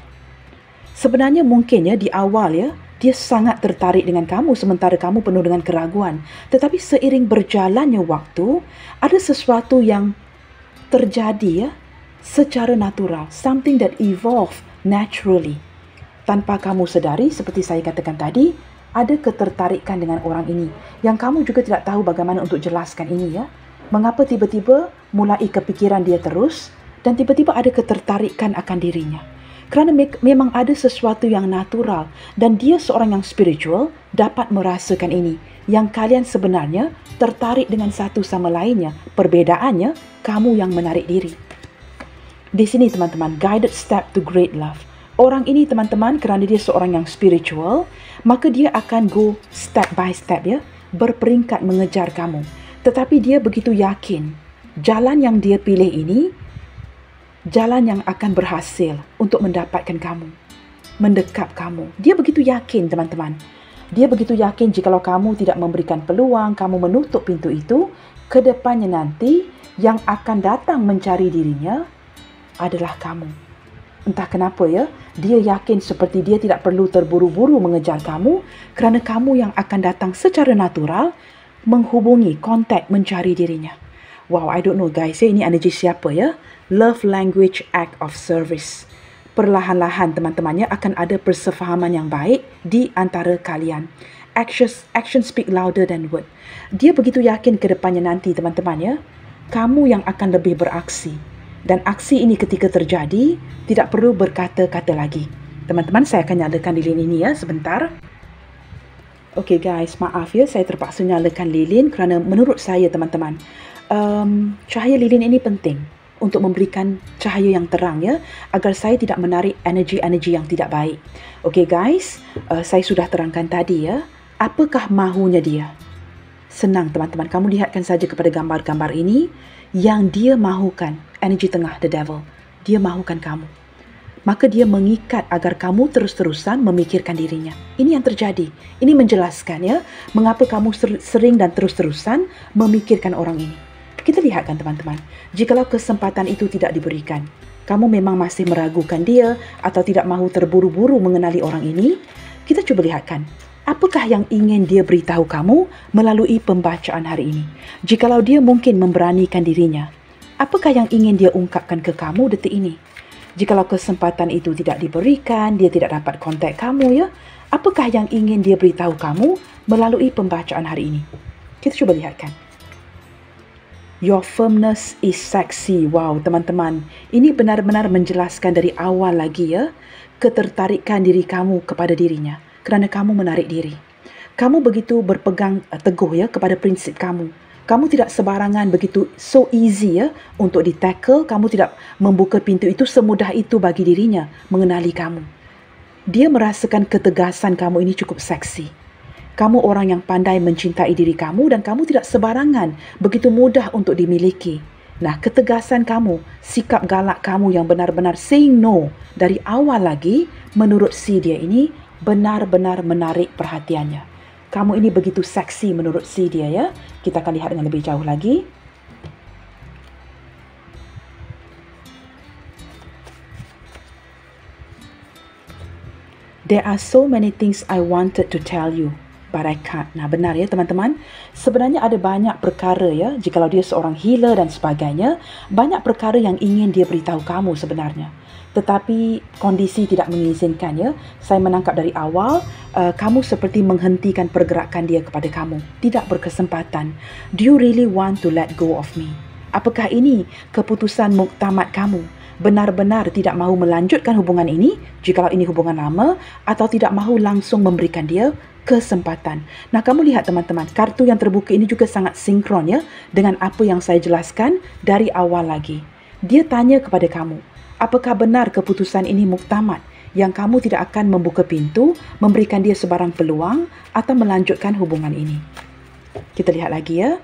Sebenarnya mungkin ya di awal ya, dia sangat tertarik dengan kamu sementara kamu penuh dengan keraguan. Tetapi seiring berjalannya waktu, ada sesuatu yang terjadi ya secara natural. Something that evolve naturally. Tanpa kamu sedari, seperti saya katakan tadi, ada ketertarikan dengan orang ini. Yang kamu juga tidak tahu bagaimana untuk jelaskan ini ya. Mengapa tiba-tiba mulai kepikiran dia terus dan tiba-tiba ada ketertarikan akan dirinya. Kerana memang ada sesuatu yang natural dan dia seorang yang spiritual dapat merasakan ini. Yang kalian sebenarnya tertarik dengan satu sama lainnya. Perbedaannya, kamu yang menarik diri. Di sini teman-teman, guided step to great love. Orang ini teman-teman kerana dia seorang yang spiritual, maka dia akan go step by step ya, berperingkat mengejar kamu. Tetapi dia begitu yakin, jalan yang dia pilih ini, jalan yang akan berhasil untuk mendapatkan kamu, mendekap kamu. Dia begitu yakin teman-teman. Dia begitu yakin jikalau kamu tidak memberikan peluang, kamu menutup pintu itu, ke depannya nanti yang akan datang mencari dirinya adalah kamu. Entah kenapa ya, dia yakin seperti dia tidak perlu terburu-buru mengejar kamu kerana kamu yang akan datang secara natural menghubungi, kontak, mencari dirinya. Wow, I don't know guys, ini energi siapa ya? Love language act of service. Perlahan-lahan teman-temannya akan ada persefahaman yang baik di antara kalian. Action speak louder than word. Dia begitu yakin ke depannya nanti teman-temannya, kamu yang akan lebih beraksi. Dan aksi ini ketika terjadi, tidak perlu berkata-kata lagi. Teman-teman, saya akan nyalakan lilin ini ya, sebentar. Okay guys, maaf ya, saya terpaksa nyalakan lilin kerana menurut saya teman-teman, cahaya lilin ini penting untuk memberikan cahaya yang terang ya, agar saya tidak menarik energi-energi yang tidak baik. Okay guys, saya sudah terangkan tadi ya, apakah mahunya dia? Senang teman-teman, kamu lihatkan saja kepada gambar-gambar ini, yang dia mahukan, energi tengah, the devil, dia mahukan kamu. Maka dia mengikat agar kamu terus-terusan memikirkan dirinya. Ini yang terjadi. Ini menjelaskan ya, mengapa kamu sering dan terus-terusan memikirkan orang ini. Kita lihatkan teman-teman, jikalau kesempatan itu tidak diberikan, kamu memang masih meragukan dia atau tidak mahu terburu-buru mengenali orang ini, kita cuba lihatkan, apakah yang ingin dia beritahu kamu melalui pembacaan hari ini? Jikalau dia mungkin memberanikan dirinya, apakah yang ingin dia ungkapkan ke kamu detik ini? Jikalau kesempatan itu tidak diberikan, dia tidak dapat kontak kamu ya, apakah yang ingin dia beritahu kamu melalui pembacaan hari ini? Kita cuba lihatkan. Your firmness is sexy. Wow, teman-teman. Ini benar-benar menjelaskan dari awal lagi ya, ketertarikan diri kamu kepada dirinya. Kerana kamu menarik diri. Kamu begitu berpegang teguh ya kepada prinsip kamu. Kamu tidak sebarangan begitu so easy ya untuk di-tackle. Kamu tidak membuka pintu itu semudah itu bagi dirinya mengenali kamu. Dia merasakan ketegasan kamu ini cukup seksi. Kamu orang yang pandai mencintai diri kamu dan kamu tidak sebarangan begitu mudah untuk dimiliki. Nah, ketegasan kamu, sikap galak kamu yang benar-benar saying no dari awal lagi, menurut si dia ini benar-benar menarik perhatiannya. Kamu ini begitu seksi menurut si dia ya. Kita akan lihat dengan lebih jauh lagi. There are so many things I wanted to tell you, but I can't. Nah, benar ya teman-teman. Sebenarnya ada banyak perkara ya, jikalau dia seorang healer dan sebagainya, banyak perkara yang ingin dia beritahu kamu sebenarnya. Tetapi kondisi tidak mengizinkan ya. Saya menangkap dari awal, kamu seperti menghentikan pergerakan dia kepada kamu. Tidak berkesempatan. Do you really want to let go of me? Apakah ini keputusan muktamad kamu? Benar-benar tidak mahu melanjutkan hubungan ini, jikalau ini hubungan lama, atau tidak mahu langsung memberikan dia kesempatan. Nah, kamu lihat teman-teman, kartu yang terbuka ini juga sangat sinkron ya dengan apa yang saya jelaskan dari awal lagi. Dia tanya kepada kamu, apakah benar keputusan ini muktamad yang kamu tidak akan membuka pintu, memberikan dia sebarang peluang atau melanjutkan hubungan ini? Kita lihat lagi ya.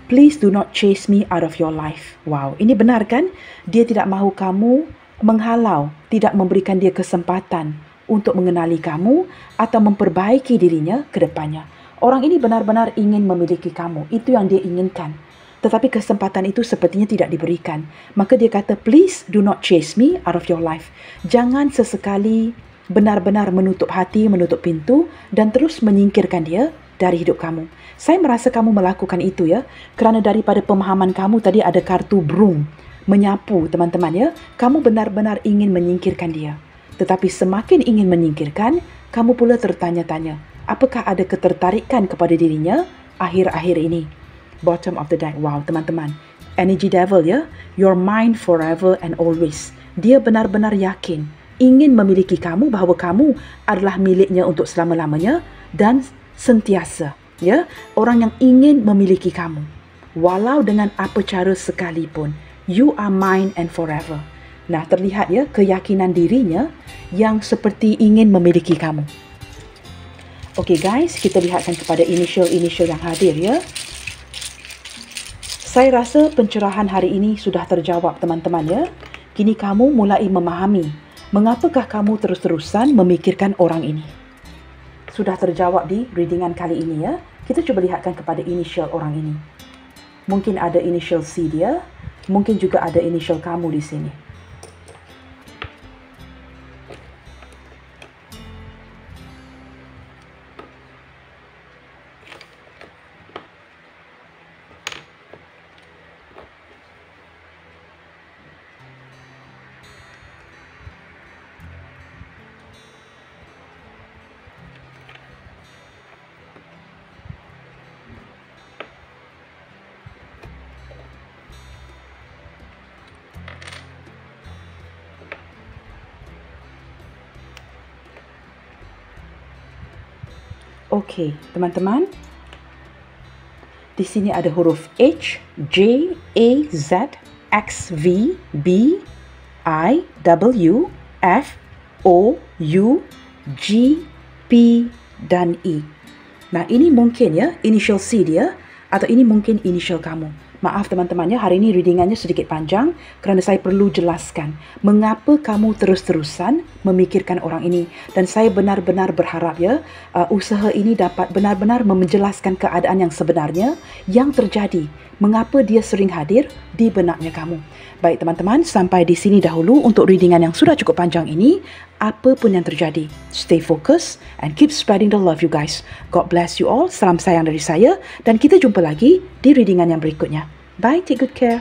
Please do not chase me out of your life. Wow, ini benar kan? Dia tidak mahu kamu menghalau, tidak memberikan dia kesempatan untuk mengenali kamu atau memperbaiki dirinya ke depannya. Orang ini benar-benar ingin memiliki kamu. Itu yang dia inginkan. Tetapi kesempatan itu sepertinya tidak diberikan. Maka dia kata, please do not chase me out of your life. Jangan sesekali benar-benar menutup hati, menutup pintu dan terus menyingkirkan dia dari hidup kamu. Saya merasa kamu melakukan itu ya. Kerana daripada pemahaman kamu tadi ada kartu broom. Menyapu teman-teman ya. Kamu benar-benar ingin menyingkirkan dia. Tetapi semakin ingin menyingkirkan, kamu pula tertanya-tanya. Apakah ada ketertarikan kepada dirinya akhir-akhir ini? Bottom of the deck. Wow, teman-teman. Energy devil ya. Your mind forever and always. Dia benar-benar yakin, ingin memiliki kamu, bahawa kamu adalah miliknya untuk selama-lamanya dan sentiasa. Ya, orang yang ingin memiliki kamu. Walau dengan apa cara sekalipun. You are mine and forever. Nah, terlihat ya keyakinan dirinya yang seperti ingin memiliki kamu. Okey guys, kita lihatkan kepada initial-initial yang hadir ya. Saya rasa pencerahan hari ini sudah terjawab teman-teman ya. Kini kamu mulai memahami mengapakah kamu terus-terusan memikirkan orang ini. Sudah terjawab di readingan kali ini ya. Kita cuba lihatkan kepada initial orang ini. Mungkin ada initial C dia, mungkin juga ada initial kamu di sini. Okey, teman-teman. Di sini ada huruf H, J, A, Z, X, V, B, I, W, F, O, U, G, P dan E. Nah, ini mungkin ya initial C dia atau ini mungkin initial kamu. Maaf teman-teman ya, hari ini readingannya sedikit panjang kerana saya perlu jelaskan mengapa kamu terus-terusan memikirkan orang ini. Dan saya benar-benar berharap ya, usaha ini dapat benar-benar menjelaskan keadaan yang sebenarnya yang terjadi. Mengapa dia sering hadir di benaknya kamu. Baik teman-teman, sampai di sini dahulu untuk readingan yang sudah cukup panjang ini. Apa pun yang terjadi, stay focused and keep spreading the love you guys. God bless you all. Salam sayang dari saya dan kita jumpa lagi di readingan yang berikutnya. Bye, take good care.